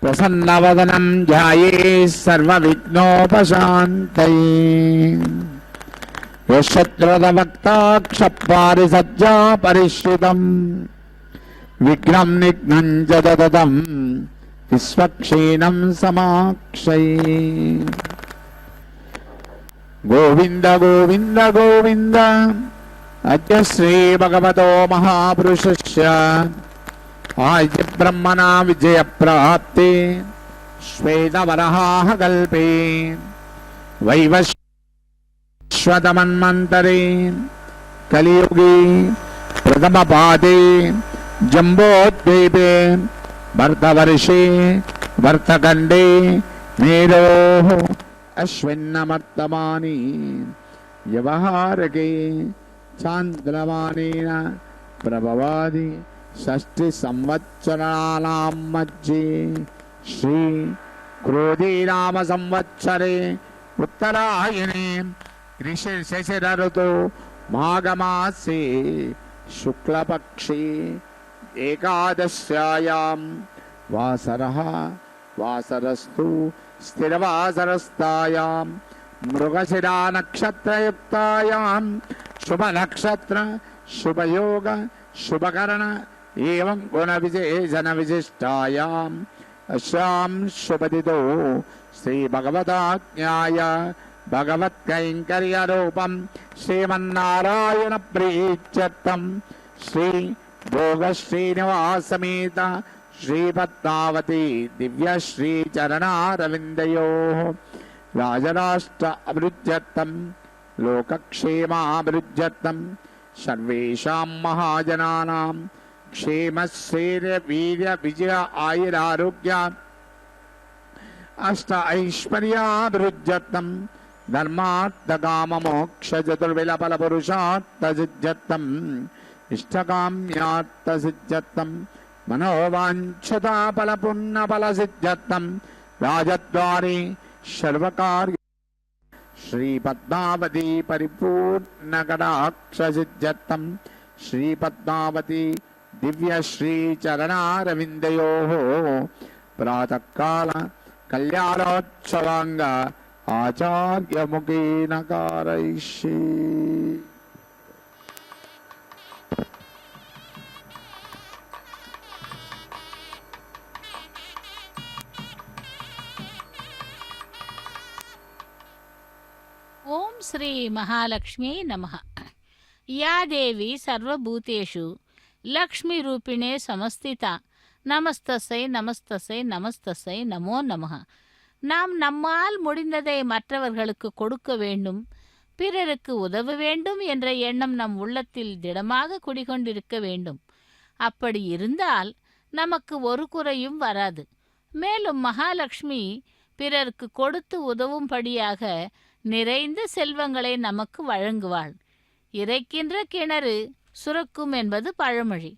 प्रसन्नवदनं ध्यायेत् सर्वविघ्नोपशान्तये। यशत्रदवक्ताक्षपारिसज्जा परिश्रितम् विघ्नं निघ्नं च ददतं विश्वक्षीणं समाक्षये। गोविंद गोविंद गोविंद अद्य श्री भगवतो महापुरुषस्य आद्य ब्रह्मणा विजय प्राप्ते श्वेतवराह कल्पे वैवस्वतमन्वन्तरे कलियुगे प्रथम पादे जम्बोद्वीपे भरतवर्षे भरतखण्डे मेरोः अश्विन्नमर्तमानि व्यवहारके चान्द्रमानेन प्रभवादि षष्टि संवत्सराणां मध्ये श्री क्रोधीनाम संवत्सरे उत्तरायणे ग्रीष्मशशिर ऋतु माघमासे शुक्लपक्षे एकादश्यायां वासरः वासरस्तु स्थिरवासरस्तायां मृगशिरा नक्षत्रयुक्तायां शुभ नक्षत्र शुभयोग शुभकरण एवं गुण विशेषण विशिष्टायाम् अस्यां शुभतिथौ श्री भगवताज्ञाय भगवत्कैंकर्य रूपं श्रीमन्नारायण प्रीत्यर्थं श्री भोग श्रीनिवास समेत श्रीपद्मावती दिव्य श्री चरणारविंदयोः राजराष्ट्र अभिवृद्ध्यर्थं लोकक्षेमाभिवृद्ध्यर्थं सर्वेषां महाजनानां क्षेम स्थैर्य वीर्य विजय आयुरारोग्य अष्ट ऐश्वर्याभिवृद्ध्यर्थं धर्मार्थ काम मोक्ष चतुर्विध फल पुरुषार्थ सिद्ध्यर्थं इष्टकाम्यार्थ सिद्ध्यर्थं मनोवांछता फल पुण्य फल सिद्ध्यर्थं राजद्वारे सर्वकार्य श्री पद्मावती परिपूर्ण कटाक्ष सिद्ध्यर्थं श्री पद्मावती दिव्य श्री चरणारविंदयोः प्रातः काल कल्याणोत्सवांग आचार्य मुखेन कारयिष्ये। ओम श्री महालक्ष्मी नमः। या देवी सर्वभूतेषु लक्ष्मी रूपिणे समस्थिता நமஸ்தசை நமஸ்தசை நமஸ்தசை நமோ நமः. நாம் நம்மால் முடிந்ததை மற்றவர்களுக்கு கொடுக்க வேண்டும், பிறருக்கு உதவ வேண்டும் என்ற எண்ணம் நம் உள்ளத்தில் திடமாக குடிகொண்டிருக்க வேண்டும். அப்படி இருந்தால் நமக்கு ஒரு குறையும் வராது. மேலும் மகாலட்சுமி பிறருக்கு கொடுத்து உதவும்படியாக நிறைந்த செல்வங்களை நமக்கு வழங்குவாள். இறைக்கின்ற கிணறு சுரக்கும் என்பது பழமொழி.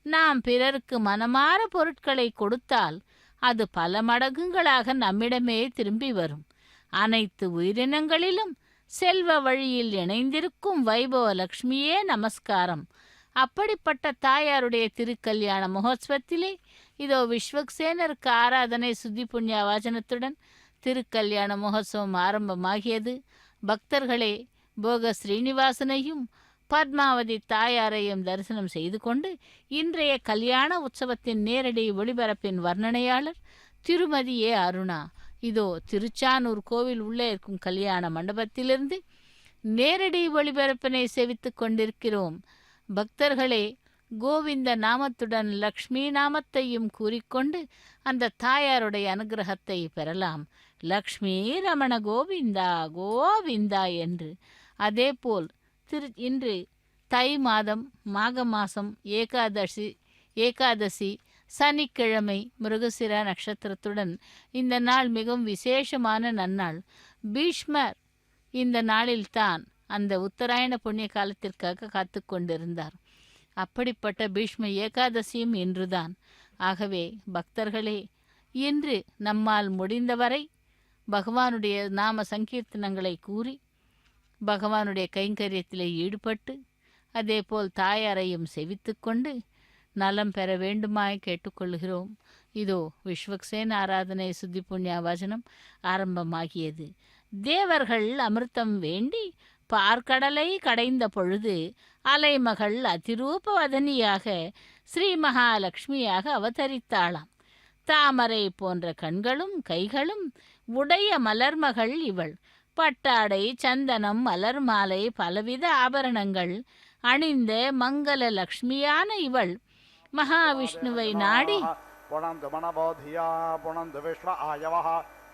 நாம் பிறருக்கு மனமார பொருட்களை கொடுத்தால் அது பல மடங்குகளாக நம்மிடமே திரும்பி வரும். அனைத்து உயிரினங்களிலும் செல்வ வழியில் இணைந்திருக்கும் வைபவ லக்ஷ்மியே நமஸ்காரம். அப்படிப்பட்ட தாயாருடைய திருக்கல்யாண மகோத்சவத்திலே இதோ விஸ்வக்சேனருக்கு ஆராதனை சுத்தி புண்ணிய வாசனத்துடன் திருக்கல்யாண மகோத்சவம் ஆரம்பமாகியது. பக்தர்களே போக ஸ்ரீனிவாசனையும் பத்மாவதி தாயாரையும் தரிசனம் செய்து கொண்டு இன்றைய கல்யாண உற்சவத்தின் நேரடி ஒளிபரப்பின் வர்ணனையாளர் திருமதி ஏ அருணா இதோ திருச்சானூர் கோவில் உள்ளே இருக்கும் கல்யாண மண்டபத்திலிருந்து நேரடி ஒளிபரப்பினை செவித்து கொண்டிருக்கிறோம். பக்தர்களே, கோவிந்த நாமத்துடன் லக்ஷ்மி நாமத்தையும் கூறிக்கொண்டு அந்த தாயாருடைய அனுகிரகத்தை பெறலாம். லக்ஷ்மி ரமண கோவிந்தா கோவிந்தா என்று. அதேபோல் இன்று தை மாதம் மாக மாதம் ஏகாதசி சனிக்கிழமை மிருகசிர நட்சத்திரத்துடன் இந்த நாள் மிகவும் விசேஷமான நன்னாள். பீஷ்மர் இந்த நாளில்தான் அந்த உத்தராயண புண்ணிய காலத்திற்காக காத்து கொண்டிருந்தார். அப்படிப்பட்ட பீஷ்ம ஏகாதசியும் இன்றுதான். ஆகவே பக்தர்களே, இன்று நம்மால் முடிந்தவரை பகவானுடைய நாம சங்கீர்த்தனங்களை கூறி பகவானுடைய கைங்கரியத்திலே ஈடுபட்டு அதேபோல் தாயாரையும் செவித்து கொண்டு நலம் பெற வேண்டுமாய் கேட்டுக்கொள்கிறோம். இதோ விஸ்வக்சேன் ஆராதனை சுத்தி புண்ணிய வசனம் ஆரம்பமாகியது. தேவர்கள் அமிர்தம் வேண்டி பார்க்கடலை கடைந்த பொழுது அலைமகள் அதிரூபவதனியாக ஸ்ரீ மகாலட்சுமியாக அவதரித்தாளாம். தாமரை போன்ற கண்களும் கைகளும் உடைய மலர்மகள் இவள். பட்டாடை, சந்தனம், மலர் மாலை, பலவித ஆபரணங்கள் அணிந்த மங்கள லக்ஷ்மியான இவள் மகாவிஷ்ணுவை நாடி புணந்து மனபோதியா புணந்து விஸ்வ ஆயவः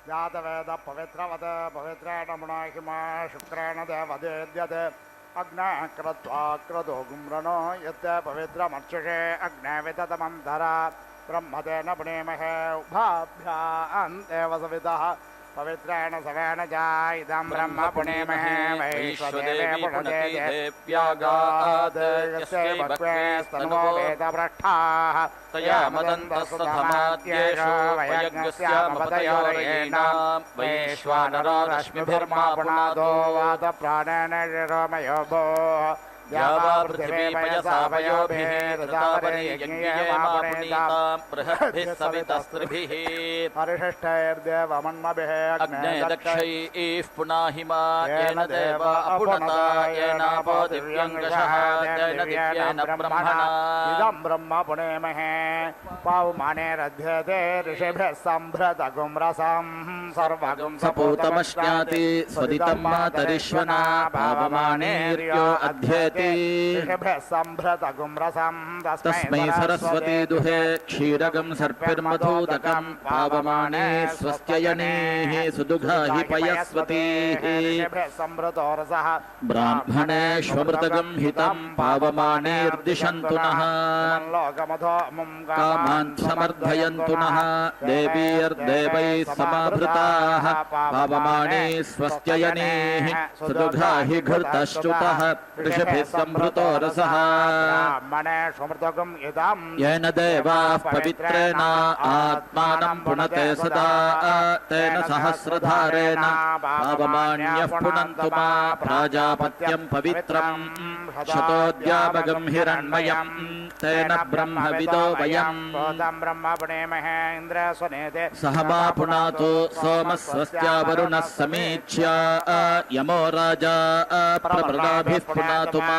ஜாதவேத பவித்ரவத பவித்ரேண முனாஹிமா சுக்ரேண தேவதேத்யத் அக்னே க்ரத்வா க்ரதோ கும்ரணோ யத் பவித்ரமர்ச்சுஷே அக்னே விததமந்தரா ब्रह्मतेन पुणेमहे उभाभ्यां देव सवितः पवित्रेण सवेन च इदं ब्रह्म पुणेमहे वैश्वदेवे पुणते देव्यागात् यस्यै भक्त्वे स्तन्वो वेदभ्रष्टाः तया मदन्तस्तधमाद्येषु वयज्ञस्यामपतयोरेणां वैश्वानरो रश्मिभिर्मा पुनादो वातप्राणेन शिरोमयो भो द्यावा पृथिवी पयसा वयोभिः ऋतावरीयज्ञेयमापुनीतां बृहद्भिः सवितस्त्रिभिः हरिषष्ठैर्देवमन्मभिः अग्ने दक्षैः पुनाहिमा येन देवा अपुनता येनापो दिव्यङ्गशः तेन दिव्येन ब्रह्मणा इदं ब्रह्म पुणेमहे पावमानेरध्यते ऋषिभिः सम्भृतगुं रसं सर्वगुं सपूतमश्नाति स्वदितं मातरिश्वना पावमानेर्यो अध्येति तस्मै सरस्वती दुहे क्षीरगं सर्पिर्मधूदकं पावमाने स्वस्त्ययनेः सुदुघाहि पयस्वतीः ब्राह्मणेष्वमृतगं हितं पावमानेर्दिशन्तु नः कामान् समर्थयन्तु नः देवीर्देवैः समाभृताः पावमाने स्वस्त्ययनेः सुदुघाहि घृतश्च्युतः ऋषिभिः सम्भृतो रसः येन देवाः पवित्रेण आत्मानं पुनते सदा तेन सहस्रधारेण पावमान्यः पुनन्तु मा प्राजापत्यं पवित्रं शतोद्यामगं हिरण्मयं तेन ब्रह्मविदो वयम् सह मा पुनातु सोमः स्वस्त्या वरुणः समीच्य यमो राजा प्रप्रदाभिः पुनातु मा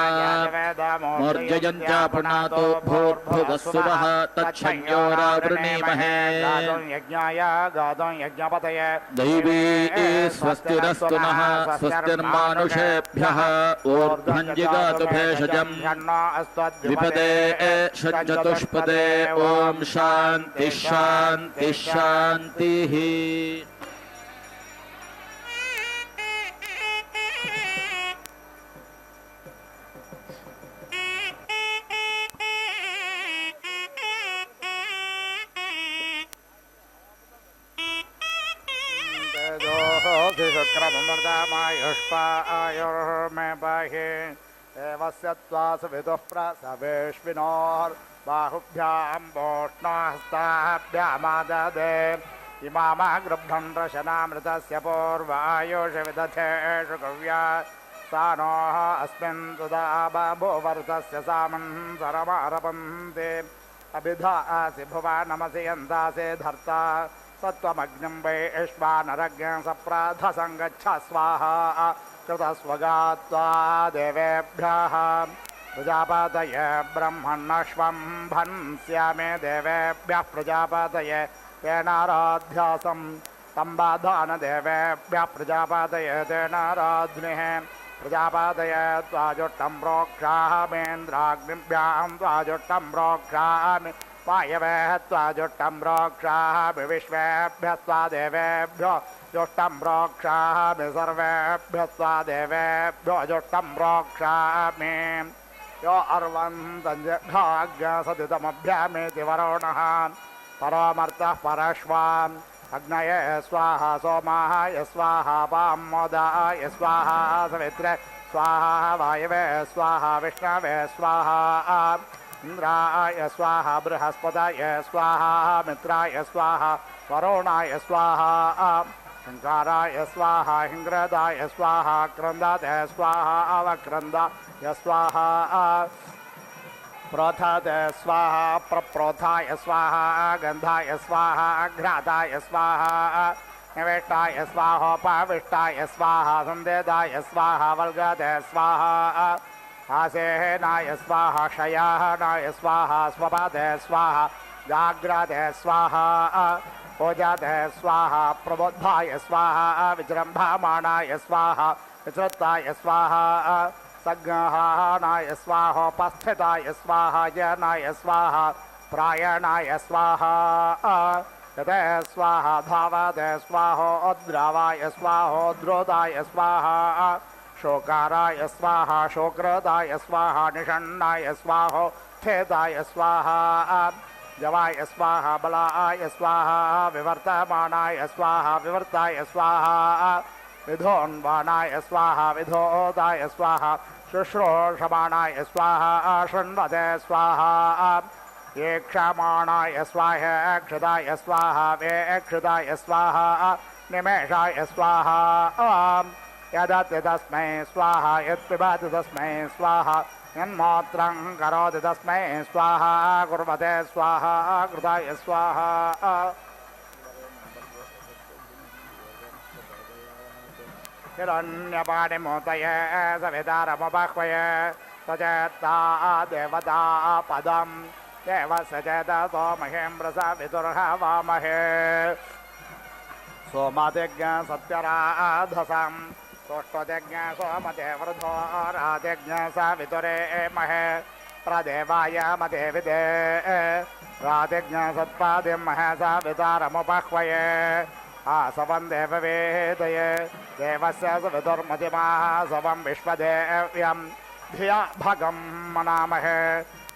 मोर्जयन्त्या पुनातु भूर्भुवस्सुवः तच्छयोरावृणीमहे दैवी स्वस्तिरस्तु नः स्वस्तिर्मानुषेभ्यः ऊर्ध्वं जिगातु भेषजम् द्विपदे षट्चतुष्पदे ॐ शान्तिः शान्तिः शान्तिः शुक्रमृतमायुष्पायुर्मे पाहि देवस्य त्वा सुविदुः प्रसवेश्विनोर्बाहुभ्यां वोष्णहस्ताभ्यामाददे इमामगृभ्रं रशनामृतस्य पूर्वायुष विदथेषु कव्या सानोः अस्मिन् तुदा बभूवर्तस्य सामन् सरमारपन्ते अभिधासि भुवा नमसि यन्तासि धर्ता सत्त्वमग्निं वैश्वानरज्ञं सप्राधसङ्गच्छ स्वाहा कृतस्वगात्वा देवेभ्यः प्रजापतये ब्रह्मण्णश्वं भन्स्यामे देवेभ्यः प्रजापतये तेनाराध्यासं सम्बाधान देवेभ्यः प्रजापतये तेनाराध्निः प्रजापतये त्वाजुष्टं प्रोक्षामेन्द्राग्निभ्यां त्वाजुष्टं प्रोक्षामि वायवे त्वाजुष्टं प्रोक्षामि विश्वेभ्यः स्वादेवेभ्यो जुष्टं प्रोक्षामि सर्वेभ्यः स्वादेवेभ्यो जुष्टं प्रोक्षामि यो अर्वन्तञ्जभाग्यसदितमभ्यामेति वरुणः परोमर्तः परश्वान् अग्नये स्वाहा सोमाय स्वाहा पामोदाय स्वाहा सवित्रे स्वाहा वायवे स्वाहा विष्णवे स्वाहा इंद्राय स्वाहा बृहस्पतये स्वाहा मित्राय स्वाहा वरुणाय स्वाहा शंकराय स्वाहा हिंग्रदाय स्वाहा क्रंदाय स्वाहा अवक्रंदाय स्वाहा प्रोथाय स्वाहा प्रप्रोथाय स्वाहा गंधाय स्वाहा घ्राताय स्वाहा निवेष्टाय स्वाहोपाविष्टाय स्वाहा संदेदाय स्वाहा वल्गदाय स्वाहा आसेनाय स्वाहा शयानाय स्वाहा स्वपादाय स्वाहा जाग्रादाय स्वाहा ओजादाय स्वाहा प्रबोधाय स्वाहा विजृंभमाणाय स्वाहा विचृताय स्वाहा सज्ञानाय स्वाहोपस्थिताय स्वाहा जनाय स्वाहा प्रायणाय स्वाहा यदय स्वाहा धावादय स्वाहोद्रावाय स्वाहोद्रोदाय स्वाहा शोकाराय स्वाहा शोक्रदाय स्वाहा निषण्णाय स्वाहो खेदाय स्वाहा जवाय स्वाहा बलाय स्वाहा विवर्तमानाय स्वाहा विवर्ताय स्वाहा विधोन्वानाय स्वाहा विधोदाय स्वाहा शुश्रूषमाणाय स्वाहा शृण्वते स्वाहा येक्षमाणाय स्वाहा क्षदाय स्वाहा वेक्षदाय स्वाहा निमेषाय स्वाहा यदति तस्मै स्वाहा यत्पिबति तस्मै स्वाहा यन्मात्रं करोति तस्मै स्वाहा कुर्वते स्वाहा कृताय स्वाहा हिरण्यपाणिमूतये सवितारमुपह्वये सचेत्ता देवता पदं देवस्य चेततो महेन्द्रसा विदुर्हवामहे सोमादिज्ञ सत्यराधसम् सोष्टोदिज्ञ सोमदेवृधो रादिज्ञ सावितुरे महे प्रदेवाय मदेविदे रादिज्ञ सत्पादिं महे सावितारमुपह्वये आसवं देववेदये देवस्य सवितुर्मतिमाः सवं विश्वदेव्यं धिया भगं मनामहे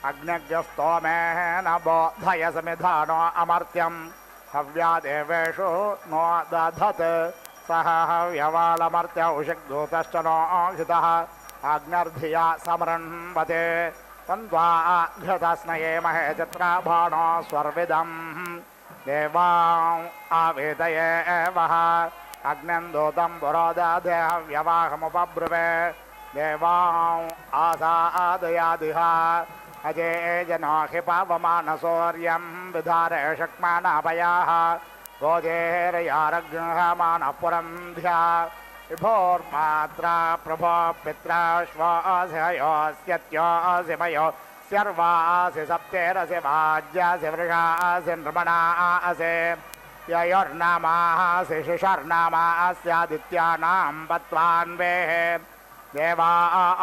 अग्निज्ञस्तोमेन बोधय समिधानो अमर्त्यं हव्या देवेषु नो दधत् सह हव्यवालमर्त्य उषिग्धूतश्च नो हितः अग्निर्धिया समृण्वते तन्त्वा घृतस्नये महे चित्राभाणो स्वर्विदम् देवां आवेदये वः अग्निन्दूतं पुरोदधे हव्यवाहमुपब्रुवे देवां आसादयादिह अजे जनो हि पावमानसौर्यं विधारे शक्मानापयाः गोजेरयारगृहमानः पुरन्ध्या विभोर्मात्रा प्रभो पित्राश्वासयोस्यत्योऽसि मयो स्यर्वासि सप्तेरसि वाज्यासि वृषासि नृमणासि ययोर्नामासि शिशर्नामास्यादित्यानां पत्वान्वेः देवा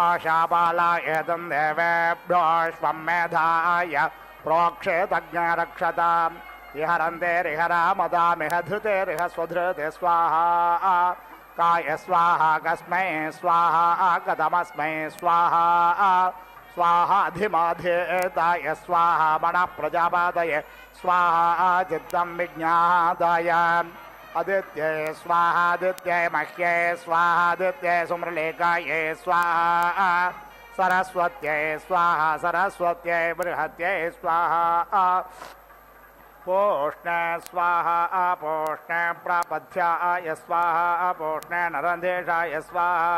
आशापालायतं देवेभ्योऽश्वं मेधाय प्रोक्षेतज्ञरक्षताम् इहरन्तेरिहरामदामिह धृतेरिह स्वधृते स्वाहा काय स्वाहा कस्मै स्वाहा कथमस्मै स्वाहा स्वाहाधिमाधेताय स्वाहा मनः प्रजापादये स्वाहा चित्तं विज्ञादाय आदित्ये स्वाहादित्ये मह्ये स्वाहादित्ये सुम्रलेखाये स्वाहा सरस्वत्यै स्वाहा सरस्वत्यै बृहत्यै स्वाहा पोष्णे स्वाहा अपोष्णे प्रापथ्याय स्वाहा अपोष्णे नरन्धेशाय स्वाहा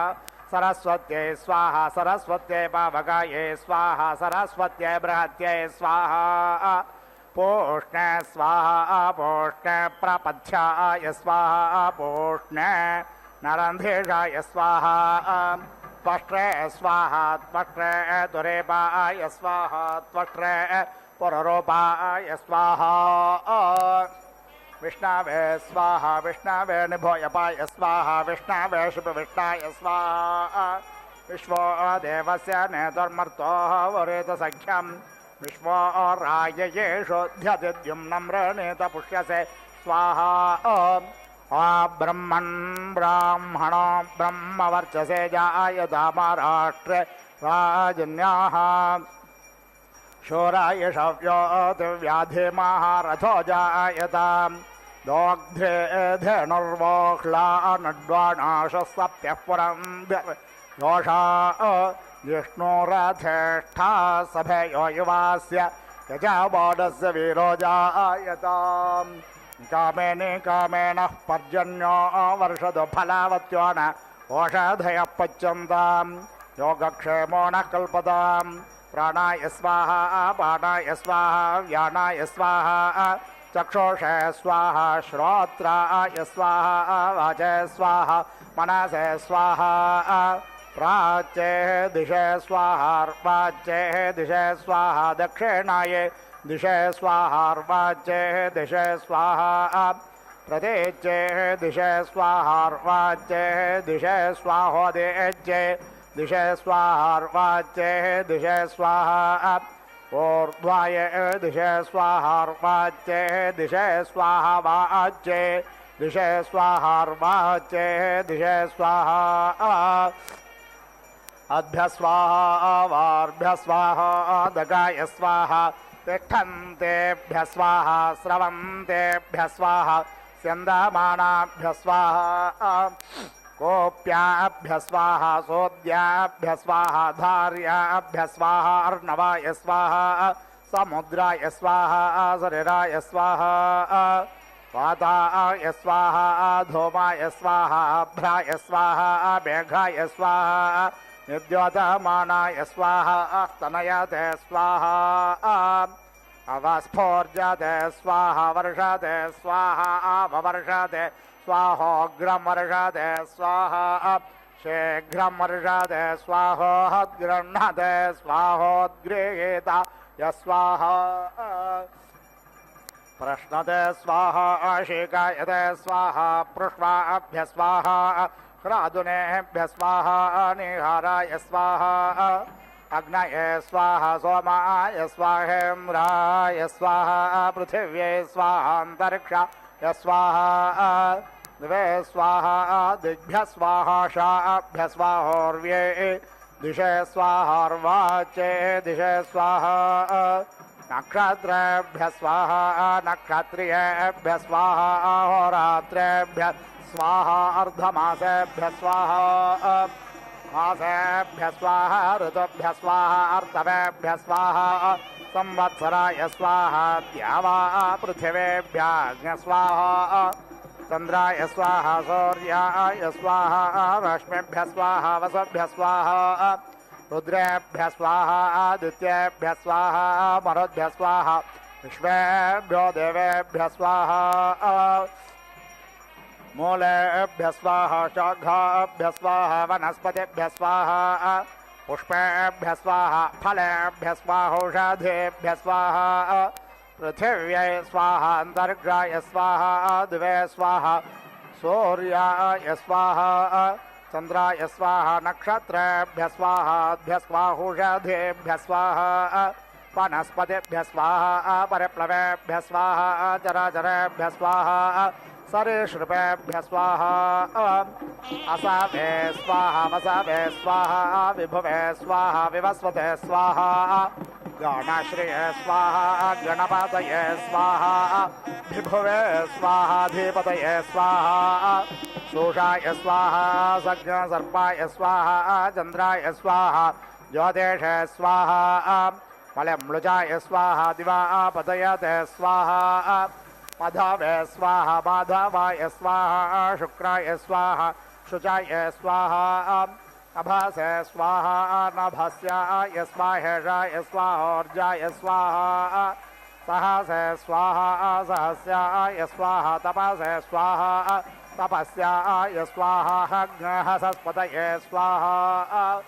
सरस्वत्यै स्वाहा सरस्वत्यै पावकायै स्वाहा सरस्वत्यै बृहत्यै स्वाहा पोष्णे स्वाहा अपोष्णे प्रापथ्याय स्वाहा अपोष्णे नरन्धेशाय स्वाहा त्वष्ट्रे स्वाहा त्वष्ट्रे दुरेपाय स्वाहा त्वष्ट्रे पुररूपाय स्वाहा विष्णवे स्वाहा विष्णवे निभोयपाय स्वाहा विष्णवे शुभविष्टाय स्वाहा विश्वो देवस्य नेतुर्मर्तो वरेतसख्यं विश्वो राययेषोऽध्यतिद्युं नम्रणेत पुष्यसे स्वाहा ब्रह्मन् ब्राह्मणो ब्रह्मवर्चसे जायतामाराष्ट्रे राजन्याः शोराय शव्योतिव्याधिमाहारथो जायतां दोग्धे धेनुर्वोह्ला नड्वाणाशसप्त्यः पुरं योषा जिष्णुरथेष्ठा सभयो युवास्य यजाबाडस्य वीरो जायताम् कामेन कामेनः पर्जन्यो वर्षदो फलावत्यो न ओषधयः पच्यन्ताम् योगक्षेमो न कल्पताम् प्राणाय स्वाहा पानाय स्वाहा व्यानाय स्वाहा चक्षुषे स्वाहा श्रोत्राय स्वाहा वाचे स्वाहा मनसे स्वाहा प्राच्ये दिशे स्वाहा वाच्ये दिशे स्वाहा दक्षिणाय दिशे स्वाहा वाच्ये दिशे स्वाहा प्रतीच्ये दिशे स्वाहा वाच्ये दिशे स्वाहोदेज्ये दिशे स्वाहा वाच्ये दिशे स्वाहा ऊर्ध्वाय दिशे स्वाहा वाच्ये दिशे स्वाहा वाच्ये दिशे स्वाहा वाच्ये दिशे स्वाहा अभ्य स्वाहा वार्भ्य स्वाहा दगाय स्वाहा तिष्ठन्तेभ्य स्वाहा स्रवन्तेभ्य स्वाहा स्यन्दमानाभ्य स्वाहा कोप्याभ्य स्वाहा सोद्याभ्य स्वाहा धार्याभ्य स्वाहा अर्णवाय स्वाहा समुद्राय स्वाहा शरीराय स्वाहा वाताय स्वाहा धूमाय स्वाहा भ्राय स्वाहा मेघाय स्वाहा विद्योतमानाय स्वाहा स्तनयते स्वाहा अवस्फोर्जते स्वाहा वर्षते स्वाहा अववर्षते स्वाहोग्रं वर्षते स्वाहा शीघ्रं वर्षते स्वाहोद्गृह्णते स्वाहोद्गृहीत यस्वाहा प्रश्नते स्वाहा शीकायते स्वाहा पृष्वाभ्य स्वाहा ह्रादुनेभ्य स्वाहा निहाराय स्वाहा अग्नये स्वाहा सोमाय स्वाहेन्द्राय स्वाहा पृथिव्यै स्वाहान्तरिक्षाय स्वाहा दिवे स्वाहा दिग्भ्यः स्वाहा शाभ्यः स्वाहोर्व्ये दिशे स्वाहार्वाचे दिशे स्वाहा नक्षत्रेभ्यः स्वाहा नक्षत्रियेभ्यः स्वाहा अहोरात्रेभ्यः स्वाहा अर्धमासेभ्यः स्वाहा मासेभ्यः स्वाहा ऋतुभ्यः स्वाहा अर्तवेभ्यः स्वाहा संवत्सराय स्वाहा द्यावा पृथिवेभ्यः स्वाहा चन्द्राय स्वाहा सूर्याय स्वाहा रश्मिभ्यः स्वाहा वसुभ्यः स्वाहा रुद्रेभ्यः स्वाहा आदित्येभ्यः स्वाहा मरुद्भ्यः स्वाहा विश्वेभ्यो देवेभ्यः स्वाहा मूलेभ्यः स्वाहा शाखाभ्यः स्वाहा वनस्पतिभ्यः स्वाहा पुष्पेभ्यः स्वाहा फलेभ्यः स्वाहोषधेभ्यः स्वाहा पृथिव्यै स्वाहा अन्तरिक्षाय स्वाहा दिवे स्वाहा सूर्याय स्वाहा चन्द्राय स्वाहा नक्षत्रेभ्यः स्वाहाभ्यः स्वाहोषधेभ्यः स्वाहा वनस्पतिभ्यः स्वाहा परिप्लवेभ्यः स्वाहा चराचरेभ्यः स्वाहा सरीसृपेभ्यः स्वाहा असावे स्वाहा वसावे स्वाहा विभुवे स्वाहा विवस्वते स्वाहा गणाश्रये स्वाहा गणपतये स्वाहा विभुवे स्वाहा धीपतये स्वाहा शोषाय स्वाहा सज्ञसर्पाय स्वाहा चन्द्राय स्वाहा ज्योतिषे स्वाहा मलम्लुजाय स्वाहा दिवापतयते स्वाहा मधावे स्वाहा माधवाय स्वाहा शुक्राय स्वाहा शुचाय स्वाहा अभासे स्वाहा नभस्याय स्वाहेशाय स्वाहोर्जाय स्वाहा सहसे स्वाहा सहस्याय स्वाहा तपसे स्वाहा तपस्याय स्वाहा हसस्पतये स्वाहा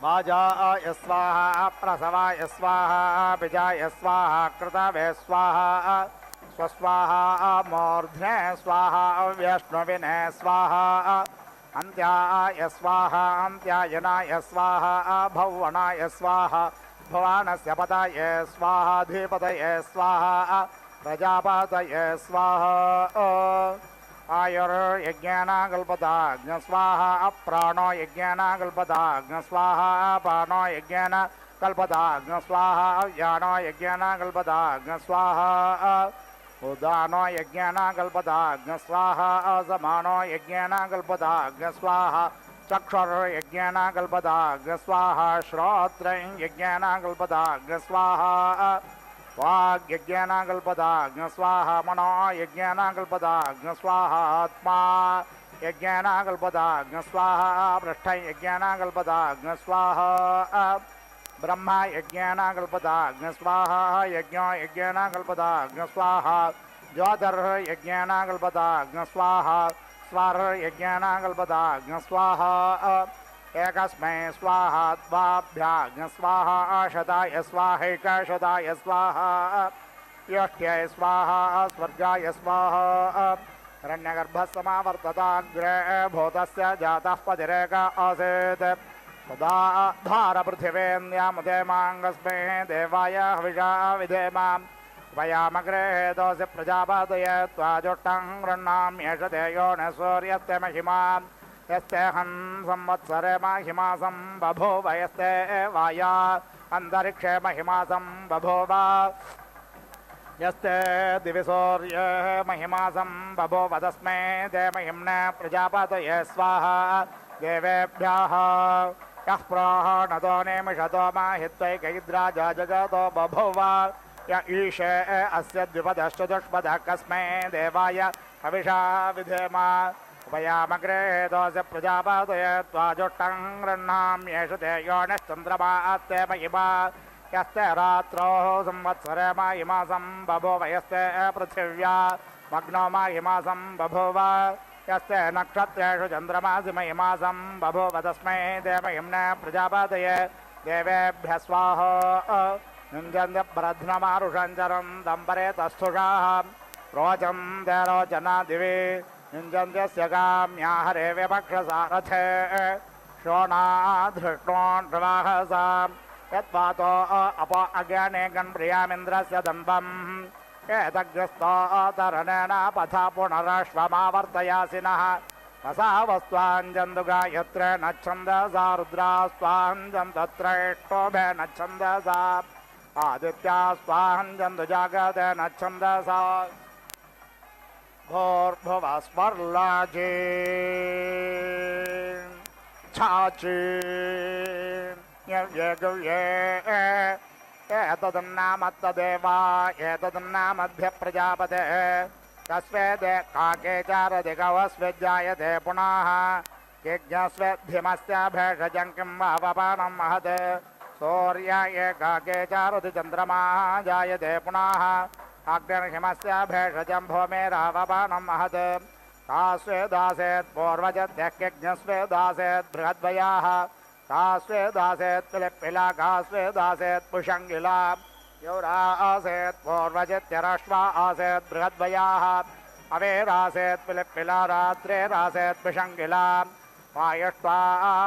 वाजाय स्वाहा प्रसवाय स्वाहा बीजाय स्वाहा कृतवे स्वाहा स्वस्वाहा मूर्ध्ने स्वाहा व्यष्णुविने स्वाहा अन्त्याय स्वाहा अन्त्यायनाय स्वाहा भुवनाय स्वाहा भुवनस्य पतये स्वाहा धीपतये स्वाहा प्रजापतये स्वाहा आयुर्यज्ञेन कल्पताग्न स्वाहा अप्राणो यज्ञेन कल्पताग्न स्वाहा अपानो यज्ञेन कल्पताग्न स्वाहा अव्यानो यज्ञेन कल्पताग्न स्वाहा उदानो यज्ञेन कल्पताग्न स्वाहा असमानो यज्ञेन कल्पताग्न स्वाहा चक्षुर्यज्ञेन कल्पताग्न स्वाहा श्रोत्रं यज्ञेन कल्पताग्न स्वाहा वाग्यज्ञेन कल्पताग्न स्वाहा मनो यज्ञेन कल्पताग्न स्वाहा आत्मा यज्ञेन कल्पताग्न स्वाहा पृष्ठं यज्ञेन कल्पताग्न स्वाहा ब्रह्म यज्ञेन कल्पता अग्निस्वाहा यज्ञो यज्ञेन कल्पता अग्निस्वाहा ज्योतिर्यज्ञेन कल्पता अग्निस्वाहा स्वार्यज्ञेन कल्पता अग्निस्वाहा एकस्मै स्वाहा द्वाभ्याग्निस्वाहा शताय स्वाहैकशताय स्वाहा योष्ट्यै स्वाहा स्वर्गाय स्वाहा हिरण्यगर्भस्समावर्तताग्रे भूतस्य जातः पतिरेक आसीत् तदा धारपृथिवेन्द्यामुदेमाङ्गस्मै देवाय हविषा विधेम वयामग्रे दोषि प्रजापतये त्वाजुष्टं गृह्णाम्येष ते यो न सूर्यस्ते महिमा यस्तेऽहं संवत्सरे महिमासं बभूव यस्ते वाया अन्तरिक्षे महिमासं बभूव यस्ते दिवि सूर्ये महिमासं बभूव तस्मै ते महिम्ने प्रजापतये स्वाहा देवेभ्यः यः प्राणतो निमिषतो माहित्वैकैद्राजा जगतो बभूव य ईशे अस्य द्विपदश्चतुष्पदः कस्मै देवाय हविषा विधेम वयामग्रे दोषि प्रजापतये त्वाजुष्टं गृह्णाम्येष ते योनिश्चन्द्रमास्ते महिमा यस्ते रात्रौ संवत्सरे माहिमासं बभूव यस्ते पृथिव्या मग्नो माहिमासं बभूव यस्ते नक्षत्रेषु चन्द्रमासि महिमासं बभूव तस्मै देवहिम्ने प्रजापतये देवेभ्यः स्वाहा युञ्जन्ति ब्रध्नमारुषञ्चरं दम्बरे तस्थुषाः रोचं ते रोचना दिवि युञ्जन्त्यस्य काम्या हरे विपक्षसारथे शोणाधृष्णोऽन्ध्रवाहसा यत्वातो अप अज्ञाने गन्प्रियामिन्द्रस्य दम्बम् एतग्रस्तोतरणेन पथा पुनरश्वमावर्तयासिनः वसावस्त्वाञ्जन्तु गायत्रे नच्छन्दसा रुद्रास्त्वाञ्जन्तत्रैष्टोभे नच्छन्दसा आदित्यास्त्वाञ्जन्तु जागते नच्छन्दसा भूर्भुवस्वर्लाजी छाची यज्ञे एतदन्नामत्तदेवा एतदन्नामध्य प्रजापते तस्वेदे काके चारदि गवस्विज्जायते पुनः यज्ञस्वेद्धिमस्य भेषजं किं वावपानं महत् सूर्याय काके चारदि चन्द्रमा जायते पुनः अग्निर्हिमस्य भेषजं भूमेरावपानं महत् तास्वेदासेत् पूर्वजद्यः यज्ञस्वेदासेत् बृहद्वयाः कास्वेदासेत् पिलिप्पिला कास्वेदासेत् पुषङ्गिला यौरा आसेत् पूर्वजित्यरश्वा आसेत् बृहद्वयाः अवेरासेत् पिलिप्पिला रात्रेरासेत् पुषङ्गिला वायुष्वा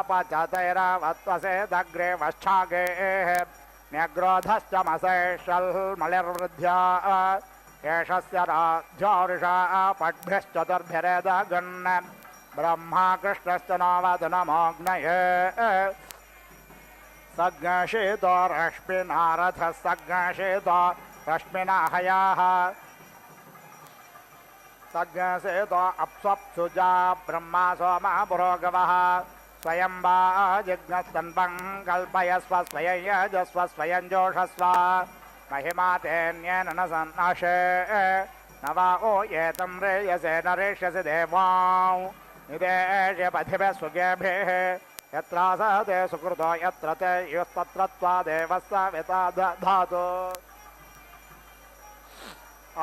पचतैरावत्वसेदग्रे वश्चागेः न्यग्रोधश्च मसेषल्मलिर्वृद्ध्या एषस्य राज्योरुषा पद्भ्यश्चतुर्भिरेदगन् ब्रह्मा कृष्णश्च नवदनमोऽग्नये सज्ञशीतो रश्मिनारथः सज्ञशीतो रश्मिनाहयाः सज्ञशीतो अप्स्वप्सुजा ब्रह्मा सोमा पुरोगवः स्वयं वा जिज्ञस्तन्वं कल्पयस्व स्वयं यजस्व स्वयं जोषस्व महिमा तेऽन्येन न सन्नाशे न वा ओ एतं रेयसे नरेष्यसि देवां निदेश्य पथिभिः सुगेभिः यत्रासते सुकृतो यत्र ते युस्तत्र त्वादेवः सविता दधातु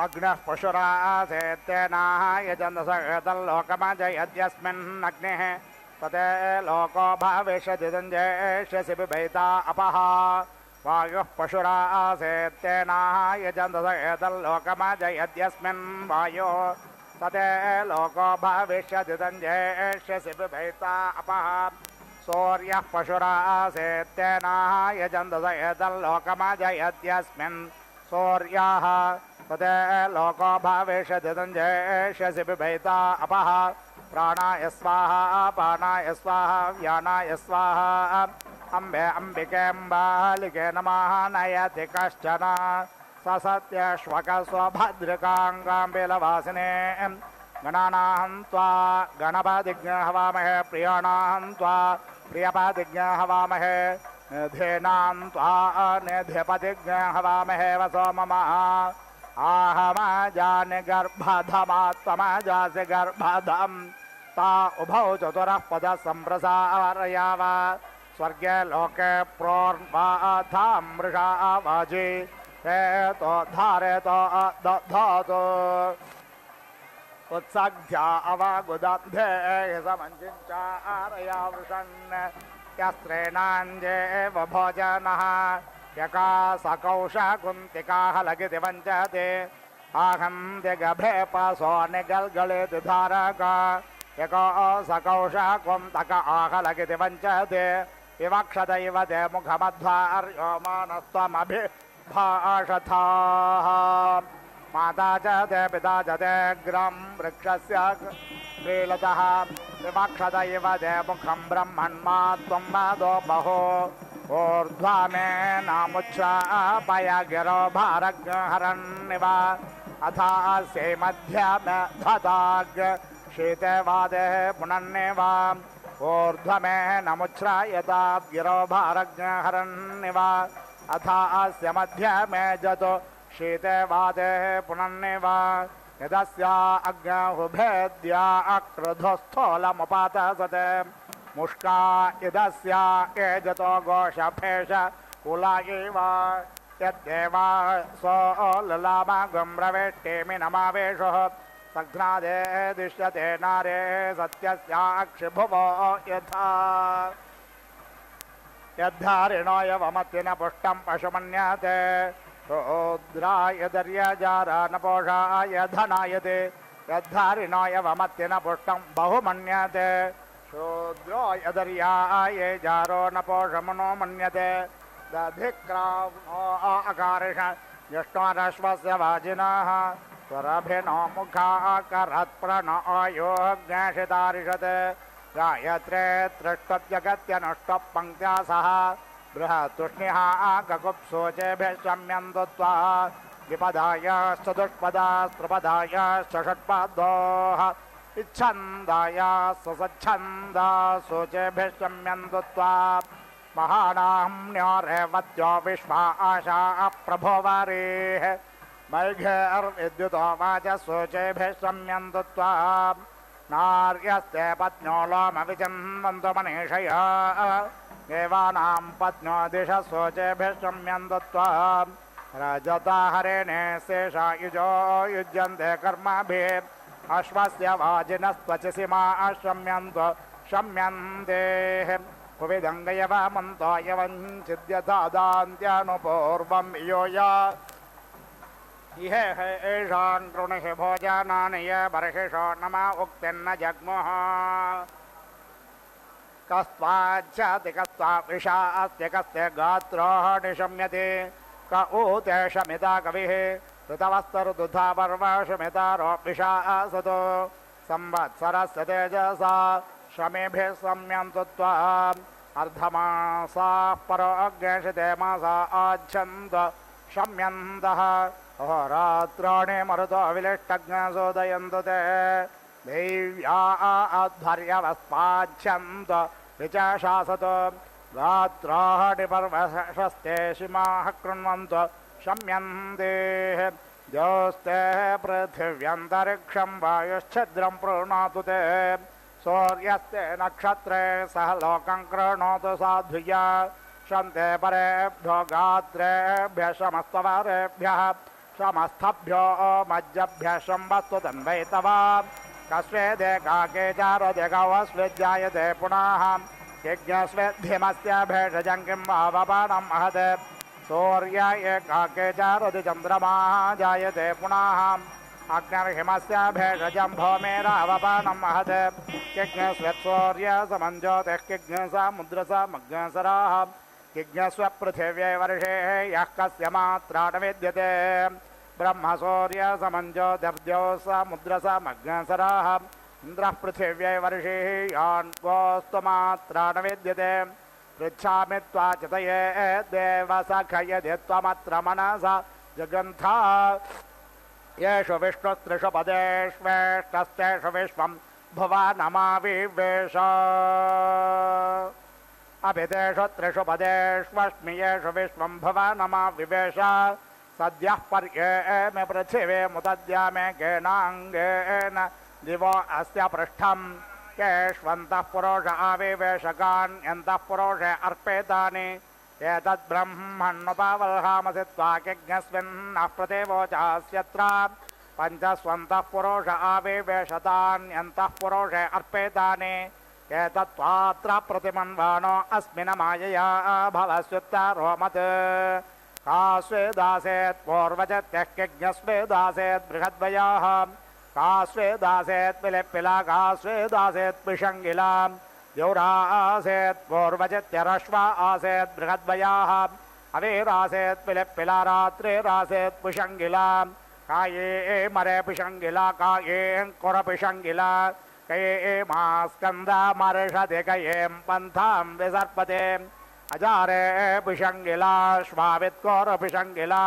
अग्नः पशुरासेत्तेनाः यजन्तसलोकमजयद्यस्मिन्नग्निः तते लोको भविष्यति सञ्जेष्यसि बिभैता अपः वायुः पशुरासेत्तेनाः यजन्तसलोकमजयद्यस्मिन् वायुः तते लोको भविष्यति सञ्जेष्यसि बिभैता अपः सूर्यः पशुरासेत्तेनाः यजन्तसलोकमजयद्यस्मिन् सूर्याः तते लोको भविष्यति सञ्जेष्यसि बिभैता अपः प्राणाय स्वाहा पानाय स्वाहा व्यानाय स्वाहा अम्बे अम्बिकेऽम्बालिके नमः नयति कश्चन ससत्यश्वकस्वभद्रकाङ्गाम्बिलवासिने गणानां त्वा गणपतिज्ञ हवामहे प्रियाणां त्वा प्रियपतिज्ञ हवामहे निधीनां त्वा निधिपतिज्ञ हवामहे वसो मम आहमजानि गर्भधमात्मजासि गर्भधं ता उभौ चतुरः पदः सम्प्रसारयाव स्वर्गे लोके प्रोर्वाथामृषा वाजी हेतो धारेतो दधातु उत्सग्ध्या अवागुदब्धे समञ्चिञ्चारया वृषन् यस्त्रेणाञ्जेव भोजनः यका सकौषा कुन्तिकाः लगिति वञ्चते आहं दिगभे पासो निगल्गलिति धारका यको सकौषा कुन्तक आह लगिति वञ्चते विवक्षत इव ते मुखमध्वार्यो मानस्त्वमभिभाषथाः माता च ते पिता च ते ग्रं वृक्षस्य क्रीलतः विवक्षत इव ते मुखं ब्रह्मन्मा त्वं मादो बहो ऊर्ध्वा मे नामुच्छ्रापय गिरो भारग्हरन्निव अथास्यै मध्यमे धताग् शीते वादे पुनन्निव ऊर्ध्वमे नमुच्छ्रायतात् गिरो भारग्हरन्निव अथास्य मध्यमे जतो शीते वादे पुनन्निव यदस्या अग्निहुभेद्या अक्रुधोस्थोलमुपातसते मुष्का यदस्या एजतो गोषफेष कुला इव यद्देवा सोऽललामागं प्रवेष्टेमि नमावेशः सघ्नादे दृश्यते नारे सत्यस्याक्षिभुवो यथा यद्धारिणो यवमतिन पुष्टं पशुमन्यते रुद्राय दर्यजारानपोषाय धनायते यद्धारिणो यवमतिन पुष्टं बहुमन्यते शूद्रो यदर्याय जारो नपोषमनो मन्यते दधिक्रावो अकारिष ज्येष्ठोरश्वस्य वाजिनः स्वरभिनो मुखाकरत्प्रणो योऽग्नेशितारिषते गायत्रे तृष्टत्यगत्यनुष्टः पङ्क्त्या सह बृहत्तुष्णिः ककुप्सोचेभिः शम्यन्तु त्वा विपदायाश्च दुष्पदास्त्रिपदायाश्च षट्पदोः इच्छन्दायाः सच्छन्दा शोचेभिः शम्यन्तु त्वा महानाम्न्यो रेवत्यो विश्वा आशा प्रभोवरेः मैघैर्विद्युतो वाचः शोचेभिः शम्यन्तु त्वा नार्यस्ते पत्न्यो लोमविचिन्वन्तु मनीषया देवानां पत्न्यो दिशः शोचेभिः शम्यन्तु त्वा रजता हरेणे शेषा युजो युज्यन्ते कर्मभिः अश्वस्य वाजिनस्त्वचसि मा शम्यन्तु शम्यन्ते कुविदङ्गयवमन्तो यवञ्चिद्यथादान्त्यानुपूर्वं यो या इह एषान् कृणुहि भोजनानि य बर्हिषो नमा उक्तिर्न जग्मुः कस्त्वाच्छति कस्त्वा विषा अस्ति कस्य गात्रोः निशम्यते क ऊते शमिता कविः ऋतवस्तरुदुधा पर्वशमितारो विषा असतो संवत्सरस्य तेजसा शमेभिः सम्यन्तु त्वा अर्धमासाः परो अग्नेशिते मासा आच्छन्त शम्यन्तः अहोरात्राणि मरुतो विलिष्टज्ञसोदयन्तु ते देव्या अध्वर्यवस्पाच्छन्त विचशासत गात्राणि पर्वशस्ते शिमाः कृण्वन्तु शम्यन्ते द्योस्ते पृथिव्यन्तरिक्षं वायुश्छिद्रं प्रणोतु ते सूर्यस्ते नक्षत्रे सह लोकं कृणोतु साध्व्या शन्ते परेभ्यो गात्रेभ्यः शमस्तवरेभ्यः शमस्थभ्यो मज्जभ्यः शम्बस्तु तन्वैतवा कस्वेदे काके चारोदे गवस्वेज्जायते पुनः यज्ञस्वेद्धिमस्य भेषजं किं वावपानं महते सूर्याय काके चारोदे चन्द्रमा जायते पुनः अग्निर्हिमस्य भेषजं भौमेरावपानं महते यज्ञस्वेत्सूर्यसमञ्ज्योतिः किज्ञसमुद्रसमग्नसराः यज्ञस्वपृथिव्यै वर्षे यः कस्य मात्रा न विद्यते ब्रह्मसूर्यसमञ्ज्योतिर्द्योसमुद्रसमग्नसराः इन्द्रः पृथिव्यै वर्षे यान्वोस्तुमात्रा न विद्यते पृच्छामि त्वा चितये देवसखयदि त्वमत्र मनसा जगन्था येषु विष्णुस्त्रिषु पदेष्वेष्टस्तेषु विश्वं भुवनमाविवेश अभितेषु त्रिषु पदेष्वस्मि येषु विश्वं भुवनमाविवेश सद्यः पर्येमे पृथिवी मुदद्या मे केनाङ्गेन दिवो अस्य पृष्ठं येष्वन्तः पुरुष आविवेशकान्यन्तः पुरुषे अर्पेतानि एतद्ब्रह्मण्युपावल्हामसि त्वाकिज्ञस्मिन्नः प्रतिवोचास्यत्र पञ्चस्वन्तः पुरुष आविवेशतान्यन्तः पुरुषे अर्पेतानि एतत्त्वात्र प्रतिमन्वानो अस्मिन् मायया भवस्युत्तरो मत् का स्वेदासेत् पूर्वजत्यः किज्ञस्वेदासेत् बृहद्वयाः का स्वेदासेत् पिलिप्पिला का स्वेदासेत् पिशङ्गिला द्यौरासेत् पूर्वजत्यरश्वा आसेत् बृहद्वयाः अवीरासेत् पिलिप्पिला रात्रिरासेत् पिशङ्गिला काये मरे पिशङ्गिला काये कुरपिशङ्गिला कये मास्कन्दा मर्षति कयें पन्थां विसर्पते अजारे पिशङ्गिला श्वावित्कोरपिशङ्गिला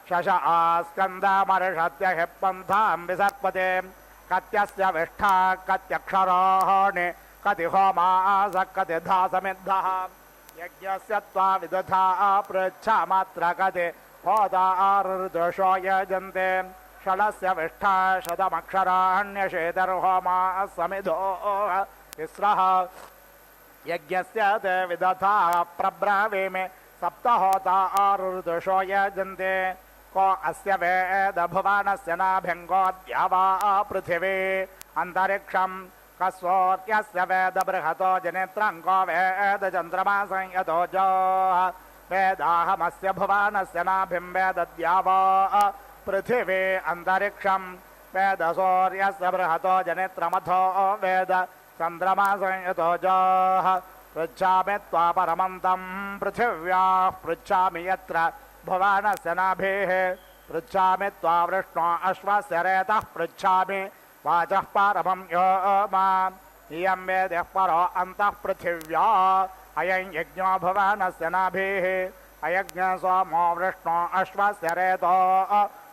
शश आस्कन्दा मर्षत्यः पन्थां विसर्पते कत्यस्य विष्ठा कत्यक्षराणि कति होमास कति धासमिद्धः यज्ञस्य त्वा विदधा पृच्छामात्र कति होतार्दशो यजन्ते षडस्य विष्ठा शतमक्षराण्यशेतर्होमा समिधो तिस्रः यज्ञस्य ते विदधा प्रब्रवीमि सप्तहोतार्दशो यजन्ते को अस्य वेद भुवनस्य नाभ्यङ्गोऽद्या वा पृथिवी अन्तरिक्षम् कस्वोऽर्क्यस्य वेद बृहतो जनित्रङ्को वेद चन्द्रमा संयतो जोः वेदाहमस्य भुवनस्य नाभिं वेदद्या वा पृथिवी अन्तरिक्षम् वेद सूर्यस्य बृहतो जनित्रमथो वेद चन्द्रमा संयतो जोः पृच्छामि त्वा परमन्तं पृथिव्याः पृच्छामि यत्र भुवनस्य नाभिः पृच्छामि त्वा वृष्णो अश्वस्य रेतः पृच्छामि वाचः परमं यो माम् इयं वेदः परो अन्तः पृथिव्या अयं यज्ञो भुवनस्य नाभिः अयज्ञ सोमो वृष्णो अश्वस्य रेतो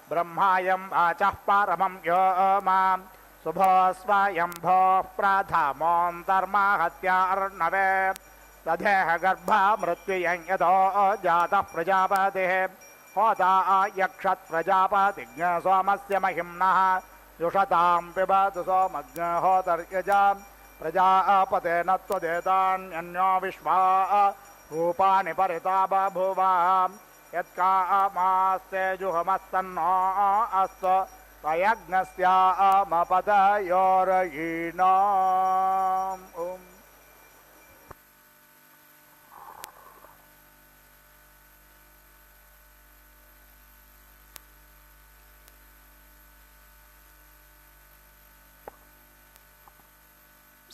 ब्रह्मायं वाचः परमं यो माम् शुभो स्वयंभोः प्राथमोऽन्तर्माहत्यार्णवे तदेह गर्भा मृत्युयं यतो जातः प्रजापतिः होता यक्षत् प्रजापतिज्ञ सोमस्य महिम्नः जुषतां पिबतु सोमज्ञहोतर्यजां प्रजापतेन त्वदेतान्यन्यो विश्वा रूपाणि परिता बभूव यत्कामास्ते जुहमस्तन्नो अस्तु त्वयज्ञस्यामपतयोरयीणाम् ॐ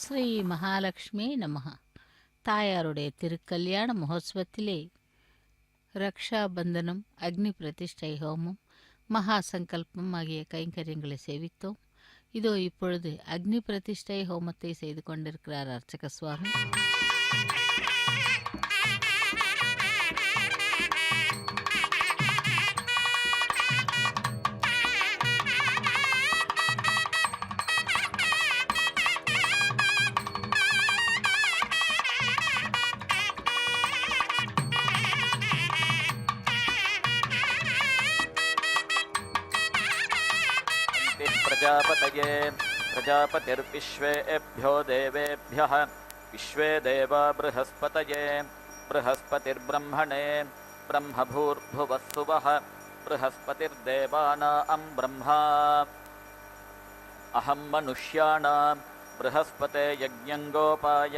ஸ்ரீ மகாலட்சுமி நமஹ. தாயாருடைய திருக்கல்யாண மகோத்சவத்திலே ரக்ஷாபந்தனம், அக்னி பிரதிஷ்டை ஹோமம், மகா சங்கல்பம் ஆகிய கைங்கரியங்களை சேவித்தோம். இதோ இப்பொழுது அக்னி பிரதிஷ்டை ஹோமத்தை செய்து கொண்டிருக்கிறார் அர்ச்சக சுவாமி. प्रजापतये प्रजापतिर्विश्वेभ्यो देवेभ्यः विश्वे देवा बृहस्पतये बृहस्पतिर्ब्रह्मणे ब्रह्मभूर्भुवस्सुवः बृहस्पतिर्देवानां ब्रह्मा अहं मनुष्याणां बृहस्पते यज्ञं गोपाय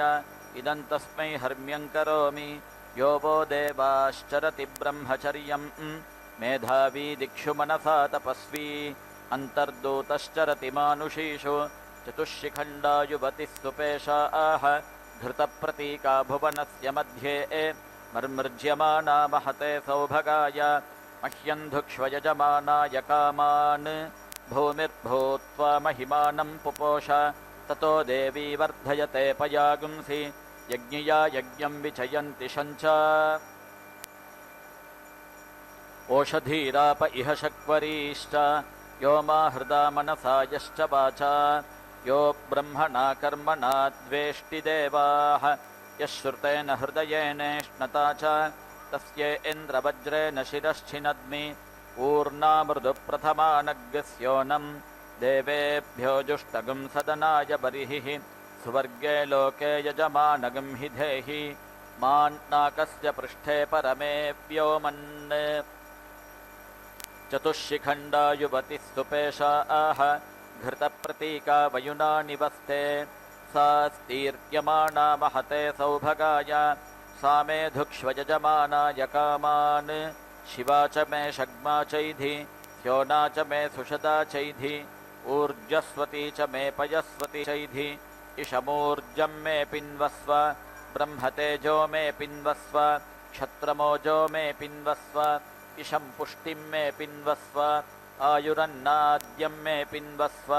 इदं तस्मै हर्म्यं करोमि यो वो देवाश्चरति ब्रह्मचर्यं मेधावी दिक्षु मनसा तपस्वी अन्तर्दूतश्चरति मानुषीषु चतुष्शिखण्डा युवतिः सुपेशाः धृतप्रतीका भुवनस्य मध्ये मर्मृज्यमाना महते सौभगाय मह्यं धुक्ष्व यजमानाय कामान् भूमिर्भूत्वा महिमानं पुपोष ततो देवी वर्धयते पयागुंसि यज्ञया यज्ञं विचयन्ति शञ्च ओषधीराप इह शक्वरीश्च यो मा हृदा मनसा यश्च वाचा यो ब्रह्मणा कर्मणा द्वेष्टि देवाः यः श्रुतेन हृदयेनेष्णता च तस्य इन्द्रवज्रेण शिरश्छिनद्मि ऊर्ना मृदुप्रथमानग्स्योनं देवेभ्यो जुष्टगुं सदनाय बर्हिः स्वर्गे लोके यजमानगं हि धेहि मान्नाकस्य पृष्ठे परमे व्योमन् चतुष्शिखण्डा युवतिः सुपेशा आह घृतप्रतीका वयुना निवस्ते सा स्तीर्यमाणा महते सौभगाय सा मे धुक्ष्वयजमानाय कामान् शिवा च मे शग्मा चैधि ह्योना च मे सुषदा चैधि ऊर्जस्वती च मे पयस्वती चैधि इषमूर्जं मे पिन्वस्व ब्रह्मतेजो मे पिन्वस्व क्षत्रमोजो मे पिन्वस्व इषं पुष्टिं मे पिन्वस्व आयुरन्नाद्यं मे पिन्वस्व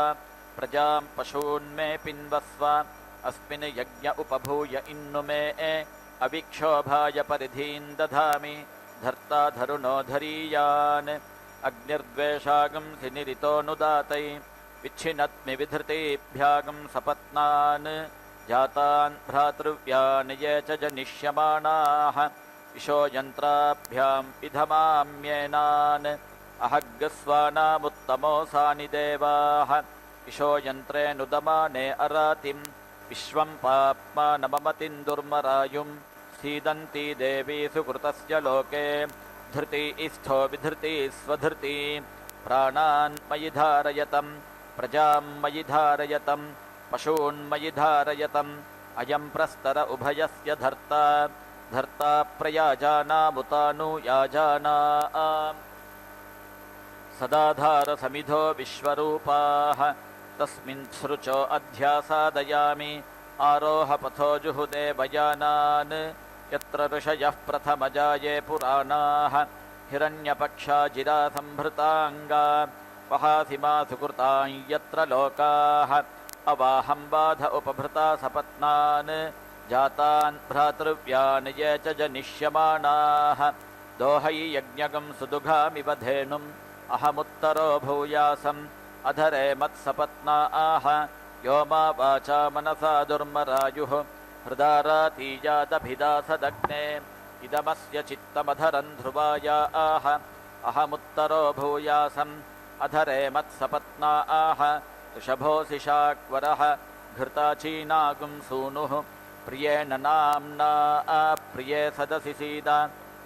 प्रजां पशून् मे पिन्वस्व अस्मिन् यज्ञ उपभूय इन्नु मे अविक्षोभाय परिधीन् दधामि धर्ता धरुणो धरीयान् अग्निर्द्वेषागंसि निरितोऽनुदातै विच्छिनत्मि विधृतेभ्यागं सपत्नान् जातान् भ्रातृव्यान् ये च जनिष्यमाणाः इषो यन्त्राभ्यां विधमाम्येनान् अहग्गस्वानामुत्तमोऽसानि देवाः इषो यन्त्रेऽनुदमाने अरातिं विश्वं पाप्मानममतिं दुर्मरायुं सीदन्ती देवी सुकृतस्य लोके धृती इस्थो विधृती स्वधृती प्राणान् मयि धारयतं प्रजां मयि धारयतं पशून् मयि धारयतम् अयं प्रस्तर उभयस्य धर्ता धर्ता प्रयाजानामुतानुयाजाना सदाधारसमिधो विश्वरूपाः तस्मिन् सृचो अध्यासादयामि आरोहपथो जुहुदे भयानान् यत्र ऋषयः प्रथमजाये पुराणाः हिरण्यपक्षा जिरासंभृताङ्गा वहासिमा सुकृतां यत्र लोकाः अवाहं बाध उपभृता सपत्नान् जातान् भ्रातृव्यान् ये च जनिष्यमाणाः दोहै यज्ञगं सुदुघामिव धेनुम् अहमुत्तरो भूयासम् अधरे मत्सपत्ना आह यो मा वाचा मनसा दुर्मरायुः हृदारातीयादभिदासदग्ने इदमस्य चित्तमधरन् ध्रुवाया आह अहमुत्तरो भूयासम् अधरे मत्सपत्ना आह ऋषभोऽसि शाक्वरः घृताचीनागुं सूनुः प्रियेण नाम्ना अप्रिये सदसि सीद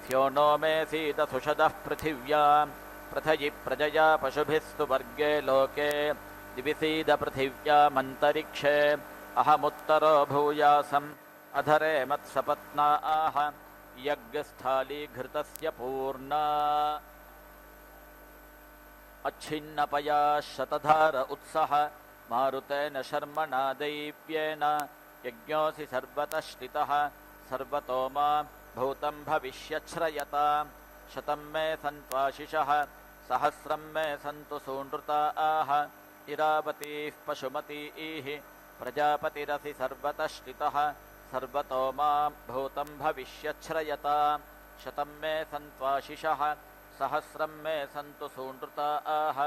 स्यो नो मे सीद सुषदः पृथिव्याम् प्रथयि प्रजया पशुभिस्तु वर्गे लोके दिवि सीद पृथिव्यामन्तरिक्षे अहमुत्तरो भूयासम् अधरे मत्सपत्ना आह यज्ञस्थाली घृतस्य पूर्णा अच्छिन्नपया शतधार उत्सः मारुतेन शर्मणा दैव्येन यज्ञोऽसि सर्वतः श्रितः सर्वतो मां भूतं भविष्यच्छ्रयता शतं मे सन्त्वाशिषः सहस्रं मे सन्तु सूनृता आह इरावतीः पशुमतीः प्रजापतिरसि सर्वतः श्रितः सर्वतो मां भूतं भविष्यच्छ्रयता शतं मे सन्त्वाशिषः सहस्रं मे सन्तु सूनृता आह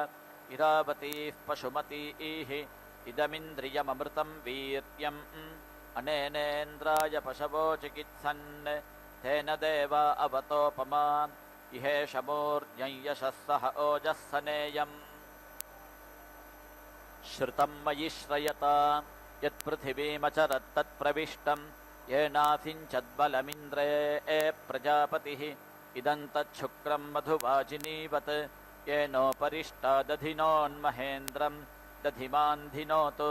इरावतीः पशुमतीः इदमिन्द्रियममृतं वीर्यम् अनेनेन्द्राय पशवो चिकित्सन् तेन देवा अवतोपमा इहेष मूर्ध्यं यशः सह ओजः सनेयम् श्रुतं मयि श्रयता यत्पृथिवीमचरत्तत्प्रविष्टं येनासिञ्चद्बलमिन्द्रे प्रजापतिः इदं तच्छुक्रं मधुवाजिनीवत् येनोपरिष्टादधिनोन्महेन्द्रं दधिमान्धिनोतु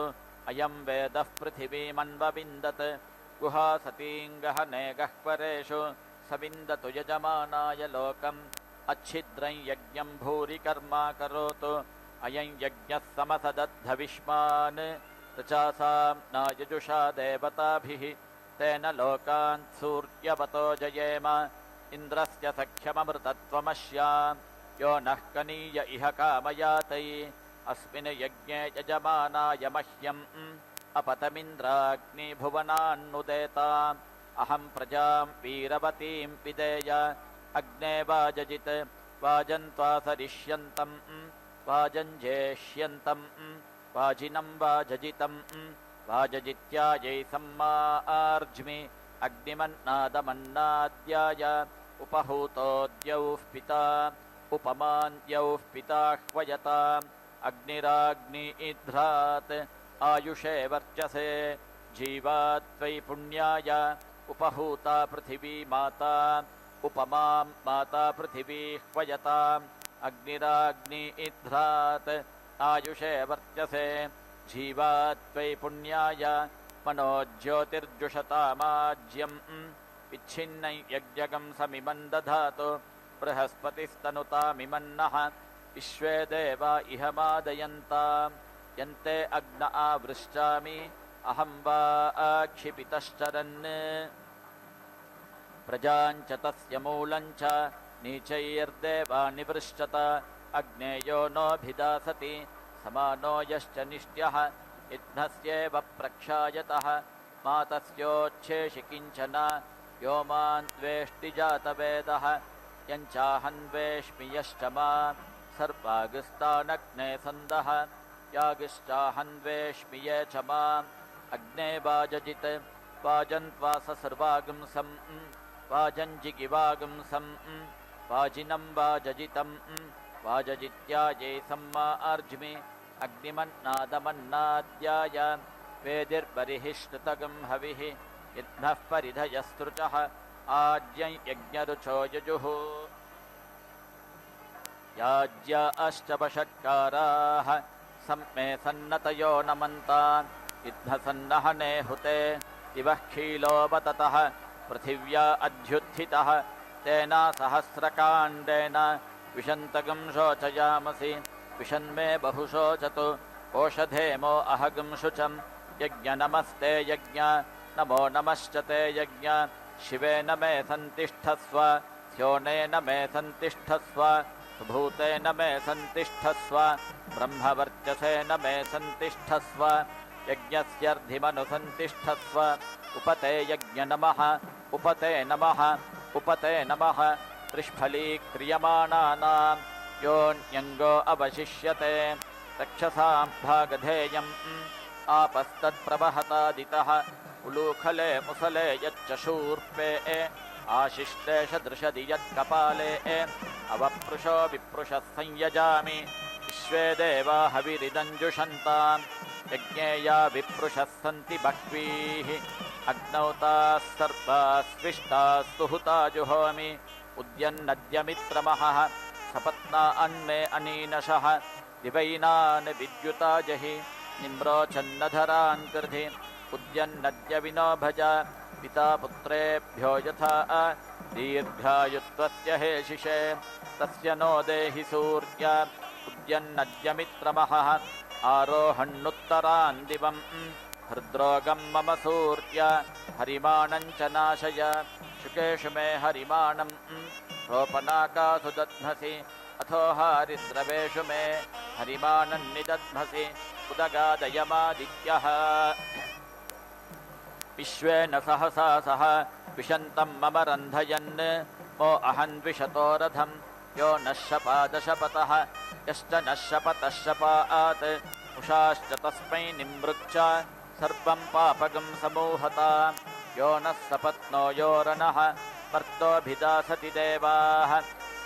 अयं वेदः पृथिवीमन्वविन्दत् गुहासतीङ्गहने गह्वरेषु सविन्दतु यजमानाय लोकम् अच्छिद्रं यज्ञं भूरि कर्मा करोतु अयं यज्ञः समसदद्धविष्मान् ऋचासां नायजुषा देवताभिः तेन लोकान् सूर्यवतो जयेम इन्द्रस्य सख्यममृतत्वमस्यां यो नः कनीय इह कामयातै अस्मिन् यज्ञे यजमानाय मह्यम् अपतमिन्द्राग्निभुवनान्नुदेताम् अहं प्रजां वीरवतीं विदेय अग्ने वाजजित् वाजन्त्वा सरिष्यन्तम् वाजञ्जेष्यन्तम् वाजिनं वाजजितं वाजजित्यायै सम्मार्ज्मि अग्निमन्नादमन्नाद्याय उपहूतोऽद्यौः पिता उपमान्द्यौः पिता ह्वयताम् अग्निराग्नि इध्रात् आयुषे वर्चसे जीवात्वयि पुण्याय उपहूता पृथिवी माता उपमां माता पृथिवी ह्वयताम् अग्निराग्नि इध्रात् आयुषे वर्त्यसे जीवात्वयि पुण्याय मनो ज्योतिर्जुषतामाज्यम् विच्छिन्नै यज्ञगं समिमन् दधातु बृहस्पतिस्तनुतामिमन्नः विश्वे देवा इह मादयन्ताम् यन्ते अग्न आवृश्चामि अहं वा आक्षिपितश्चरन् प्रजाञ्च तस्य मूलञ्च नीचैर्देवा निवृश्चत अग्नेयो नोऽभिदासति समानो यश्च निष्ट्यः इध्नस्येव प्रक्षायतः मातस्योच्छेषि किञ्चन यो मां द्वेष्टि जातवेदः यञ्चाहन्वेष्मि यश्च मां सर्वागस्तानग्ने सन्दः यागिश्चाहन्वेष्मि ये च माम् अग्ने वाजजित् वाजन्त्वा ससर्वागुंसं वाजञ्जिगिवागुंसं वाजिनं वाजजितं वाजजित्यायै सम्मा अर्ज्मि अग्निमन्नादमन्नाद्याय वेदिर्बर्हिष्णुतगं हविः इद्मः परिधयस्तृचः आज्यं यज्ञरुचो यजुः याज्या अष्टवषट्काराः सम्मे सन्नतयो नमन्तान् इद्मसन्नहने हुते दिवः क्षीलो बततः पृथिव्या अध्युत्थितः तेन सहस्रकाण्डेन विशन्तगं शोचयामसि विशन्मे बहुशोचतु ओषधेमो अहगं शुचं यज्ञनमस्ते यज्ञ नमो नमश्च ते यज्ञ शिवेन मे सन्तिष्ठस्व स्योनेन मे सन्तिष्ठस्व सुभूतेन मे सन्तिष्ठस्व ब्रह्मवर्चसेन मे सन्तिष्ठस्व यज्ञस्यर्धिमनुसन्तिष्ठस्व उपते यज्ञ नमः उपते नमः उपते नमः त्रिष्फलीक्रियमाणानां योऽन्यङ्गो अवशिष्यते रक्षसां भागधेयम् आपस्तत्प्रवहतादितः उलूखले मुसले यच्चशूर्पे आशिष्टे सदृशदि यत्कपाले अवपृशो विपृशः संयजामि विश्वे देवा हविरिदञ्जुषन्ताम् यज्ञे या विपृशः सन्ति बह्वीः अग्नौ ताः सर्वाः स्विष्टाः सुहुता जुहोमि उद्यन्नद्यमित्रमहः सपत्ना अन्मे अनीनशः दिवैनान् विद्युता जहि निम्रोचन्नधरान् कृधि उद्यन्नद्य विनो भज पिता पुत्रेभ्यो यथा दीर्घायुत्वस्य हेशिषे तस्य नो देहि सूर्य उद्यन्नद्यमित्रमहः आरोहण्नुत्तरान् दिवम् हृद्रोगं मम सूर्य हरिमाणं च नाशय शुकेषु मे हरिमाणं रोपणाकासु दध्मसि अथो हारिद्रवेषु मे हरिमाणं निदध्मसि उदगादयमादित्यः विश्वेन सहसा सह विशन्तं मम रन्धयन् मो अहन्विषतो रथं यो नः शपादशपतः यश्च नः शपतः शपात् उषाश्च तस्मै निमृक्ष सर्वं पापगं समूहता यो नः सपत्नो योरनः मर्तोऽभिदासति देवाः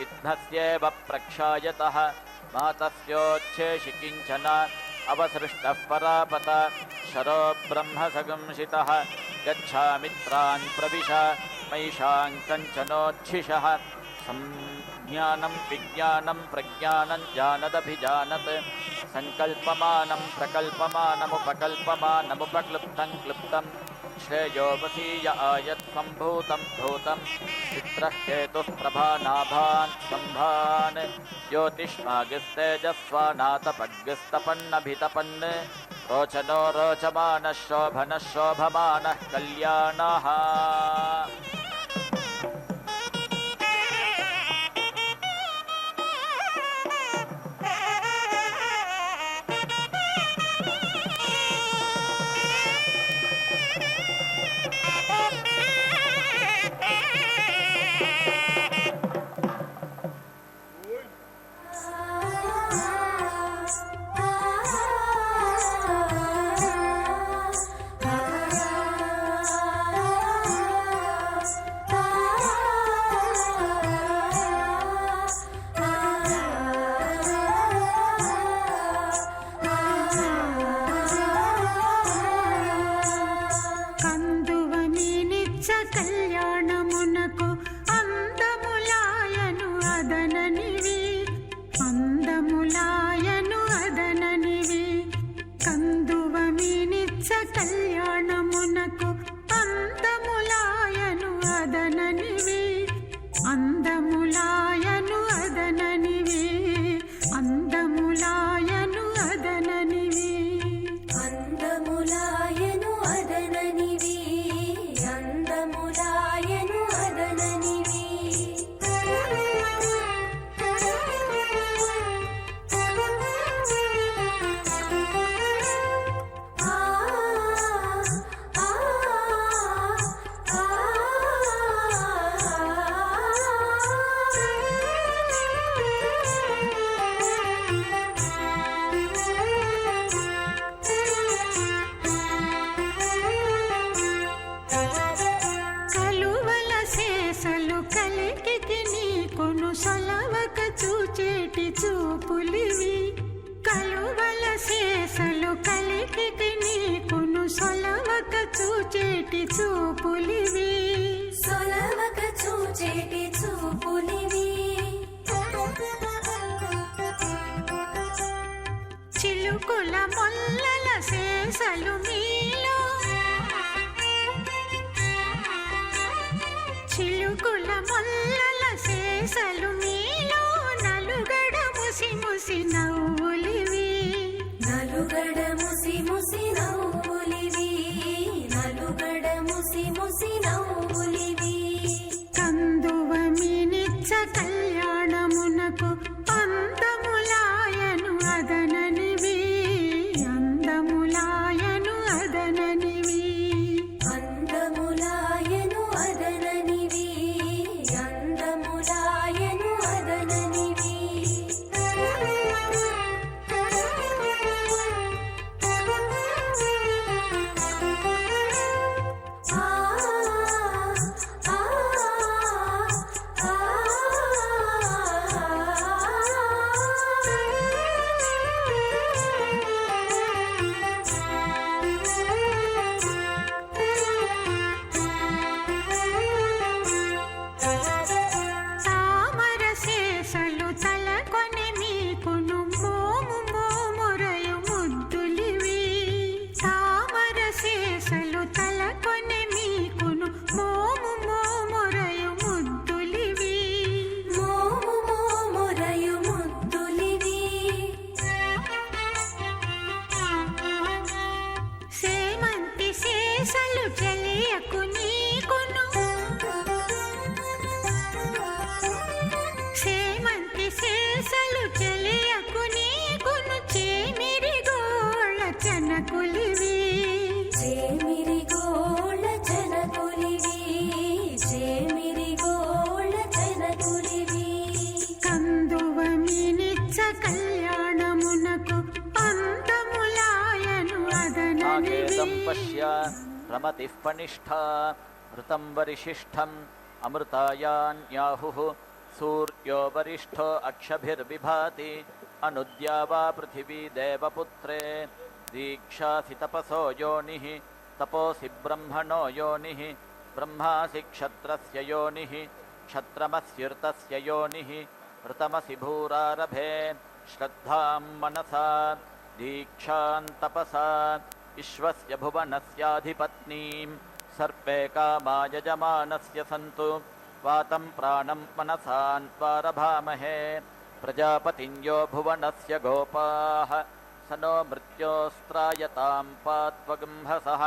इद्मस्येव प्रक्षायतः मातस्योच्छेषि किञ्चन अवसृष्टः परापत शरो ब्रह्मसगंशितः गच्छामित्रान् प्रविश मैषां कञ्चनोच्छिषः संज्ञानं विज्ञानं प्रज्ञानं जानदभिजानत् सङ्कल्पमानं प्रकल्पमानमुपकल्पमानमुपक्लुप्तं क्लुप्तं श्रेयो वसीय आयत्सम्भूतं भूतं चित्रः केतुः प्रभानाभान् सम्भान् ज्योतिष्मागिस्तेजस्वानातपग्गिस्तपन्नभितपन् रोचनो रोचमानः शोभनः शोभमानः कल्याणः చూపులివి కలువల శేషలు కలికి నీకును సొలవక చూచేటి చూపులివి సొలవక చూచేటి చూపులివి చిలుకుల మొల్లల శేషలు మీలో చిలుకుల మొల్లల శేషలు మీలో నలుగడ ముసి ముసి నవ్వులివి నలుగడ ముసి ముసి నవ్వులివి నలుగడ ముసి ముసి నవ్వులివి కందువ మీనిచ్చ కళ్యాణమునకు అందములాయను అదననివి అందములాయను అదననివి అందములాయను అదననివి అందములాయను అదననివి ఆ ఆ తామర శేషలు తలకొని మీకును మోము మోమురయు ముద్దులివి తామర శేషలు తలకొని మీకును మోము మోమురయు ముద్దులివి మోము మోమురయు ముద్దులివి సేమంతి శేషలు చెలియకు నీకును సేమంతి శేషలు చెలియకు నీకును చేమిరి గోళ్ళ చెనకులివి చేమిరి గోళ జనకులివి చేమిరి గోళ జనకులివి కందువ మీనిచ్చ కళ్యాణమునకు అందములాయను అదననివి నాగేదం పశ్య రమతిః పనిష్ఠా ఋతం వరిశిష్ఠం అమృతాయాన్యాహుః సూర్యో వరిష్ఠో అక్షభిర్విభాతి అనుద్యావా పృథివీ దేవపుత్రే దీక్షాసి తపసో యోనిః తపోసి బ్రహ్మణో యోనిః బ్రహ్మాసి క్షత్రస్య యోనిః క్షత్రమస్యుర్తస్య యోనిః ఋతమసి భూరారభే శ్రద్ధాం మనసా దీక్షాం తపసా విశ్వస్య భువనస్యాధిపత్నీం సర్వే కామా యజమానస్య సంతు వాతం ప్రాణం మనసాన్వారభామహే ప్రజాపతిం యో భువనస్య గోపాః स नो मृत्योस्त्रायतां पात्वगंहसः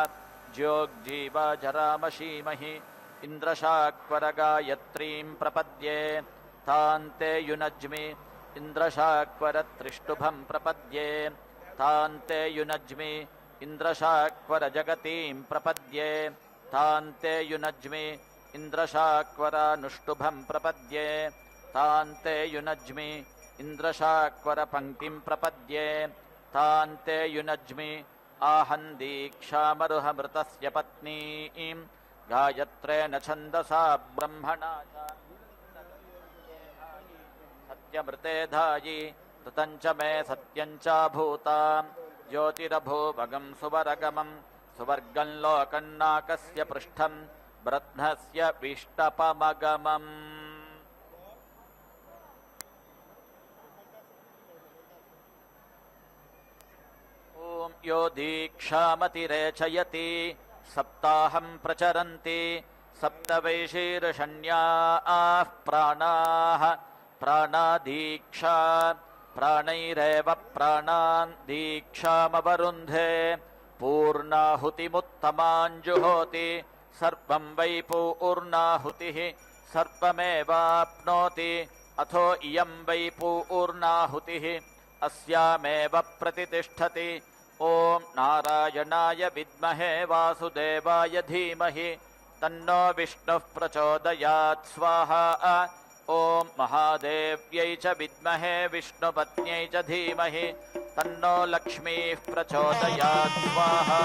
ज्योग्जीवाजरामशीमहि इन्द्रशाक्वरगायत्रीं प्रपद्ये तान्ते युनज्मि इन्द्रशाक्वरत्रिष्टुभं प्रपद्ये तान्ते युनज्मि इन्द्रशाक्वरजगतीं प्रपद्ये तान्ते युनज्मि इन्द्रशाक्वरानुष्टुभं प्रपद्ये तान्ते युनज्मि इन्द्रशाक्वरपङ्क्तिं प्रपद्ये तान्ते युनज्मि आहं दीक्षामरुहमृतस्य पत्नीं गायत्रेण छन्दसा ब्रह्मणा च सत्यमृते धायि ऋतं च मे सत्यं च भूतां ज्योतिरभूवगं सुवरगमं सुवर्गं लोकन्नाकस्य पृष्ठं ब्रह्मस्य विष्टपमगमम् ॐ यो दीक्षामतिरेचयति सप्ताहं प्रचरन्ति सप्तवैशीर्षण्याः प्राणाः प्राणादीक्षा प्राणैरेव प्राणान् दीक्षामवरुन्धे पूर्णाहुतिमुत्तमाञ्जुहोति सर्वं वै पूर्णाहुतिः सर्वमेवाप्नोति अथो इयं वै पूर्णाहुतिः अस्यामेव प्रतितिष्ठति ॐ नारायणाय विद्महे वासुदेवाय धीमहि तन्नो विष्णुः प्रचोदयात् स्वाहा ॐ महादेव्यै च विद्महे विष्णुपत्न्यै च धीमहि तन्नो लक्ष्मीः प्रचोदयात् स्वाहा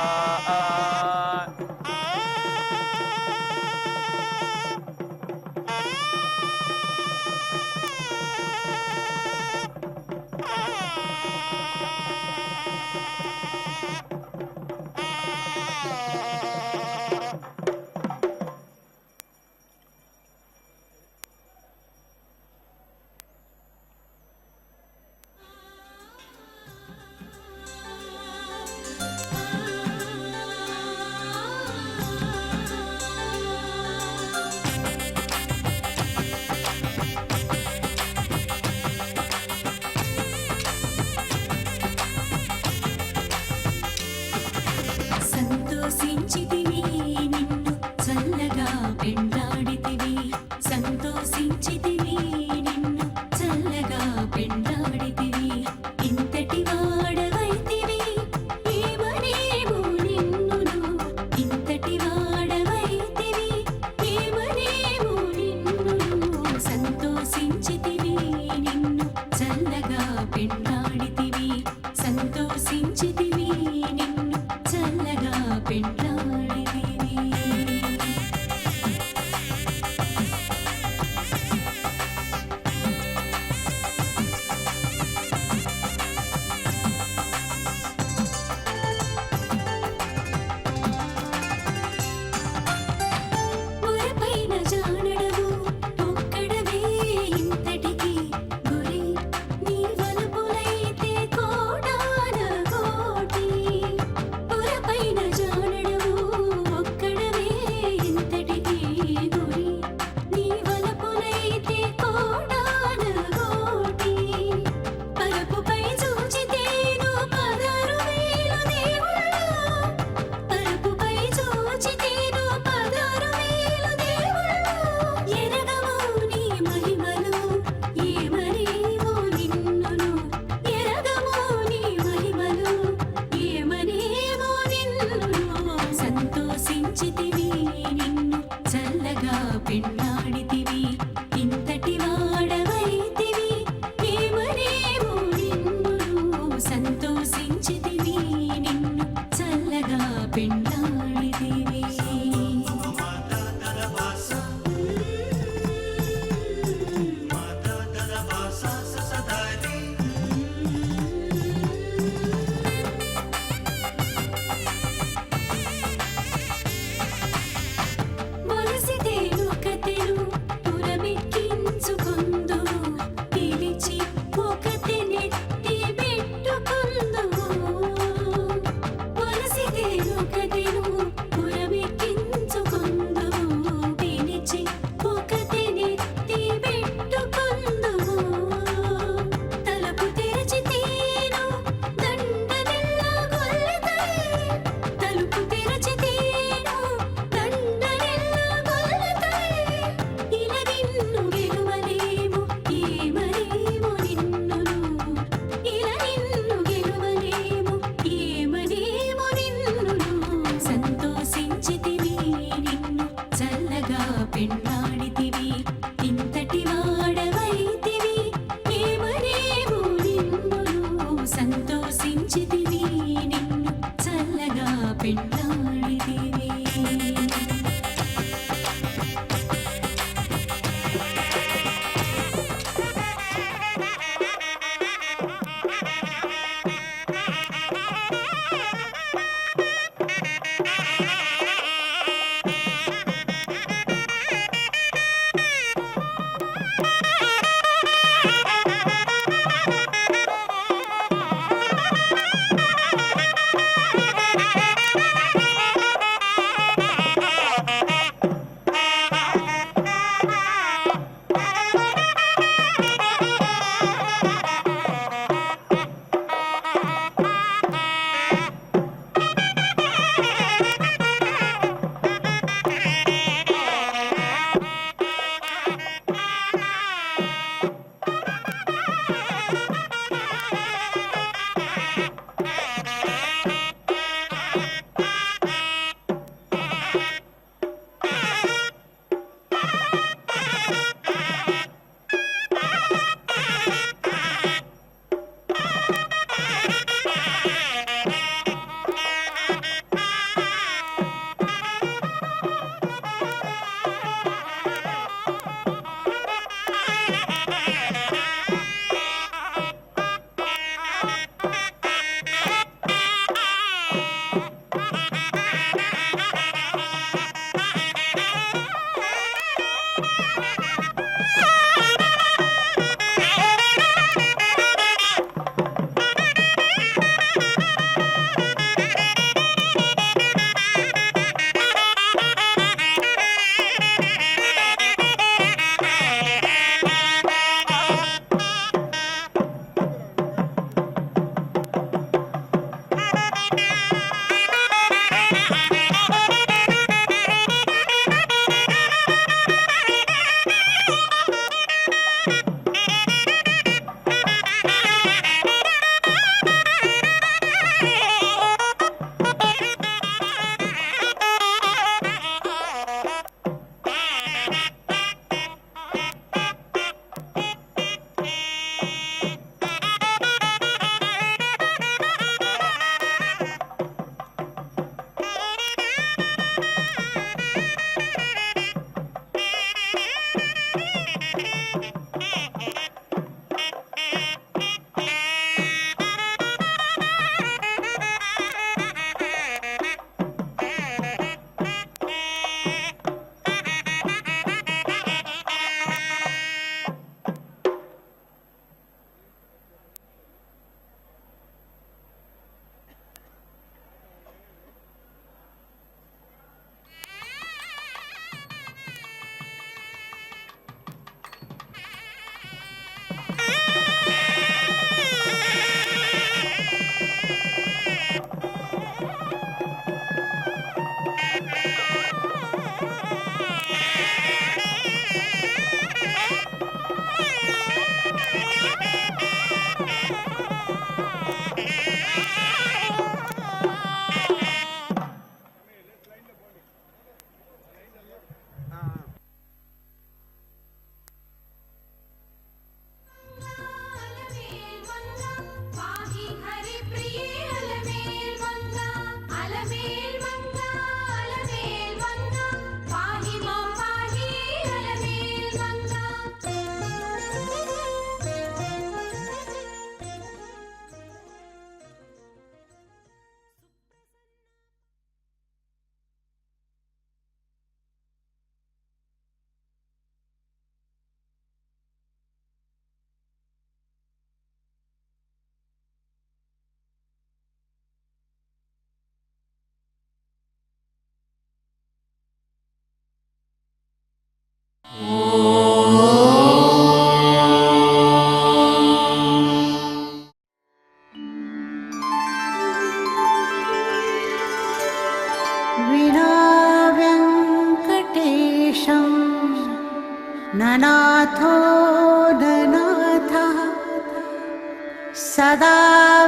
सदा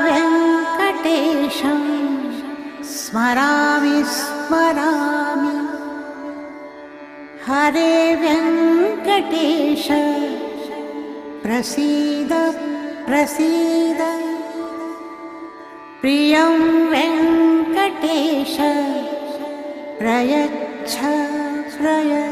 वेङ्कटेशं स्मरामि स्मरामि हरे वेङ्कटेश प्रसीद प्रसीद प्रियं वेङ्कटेश प्रयच्छ प्रयच्छ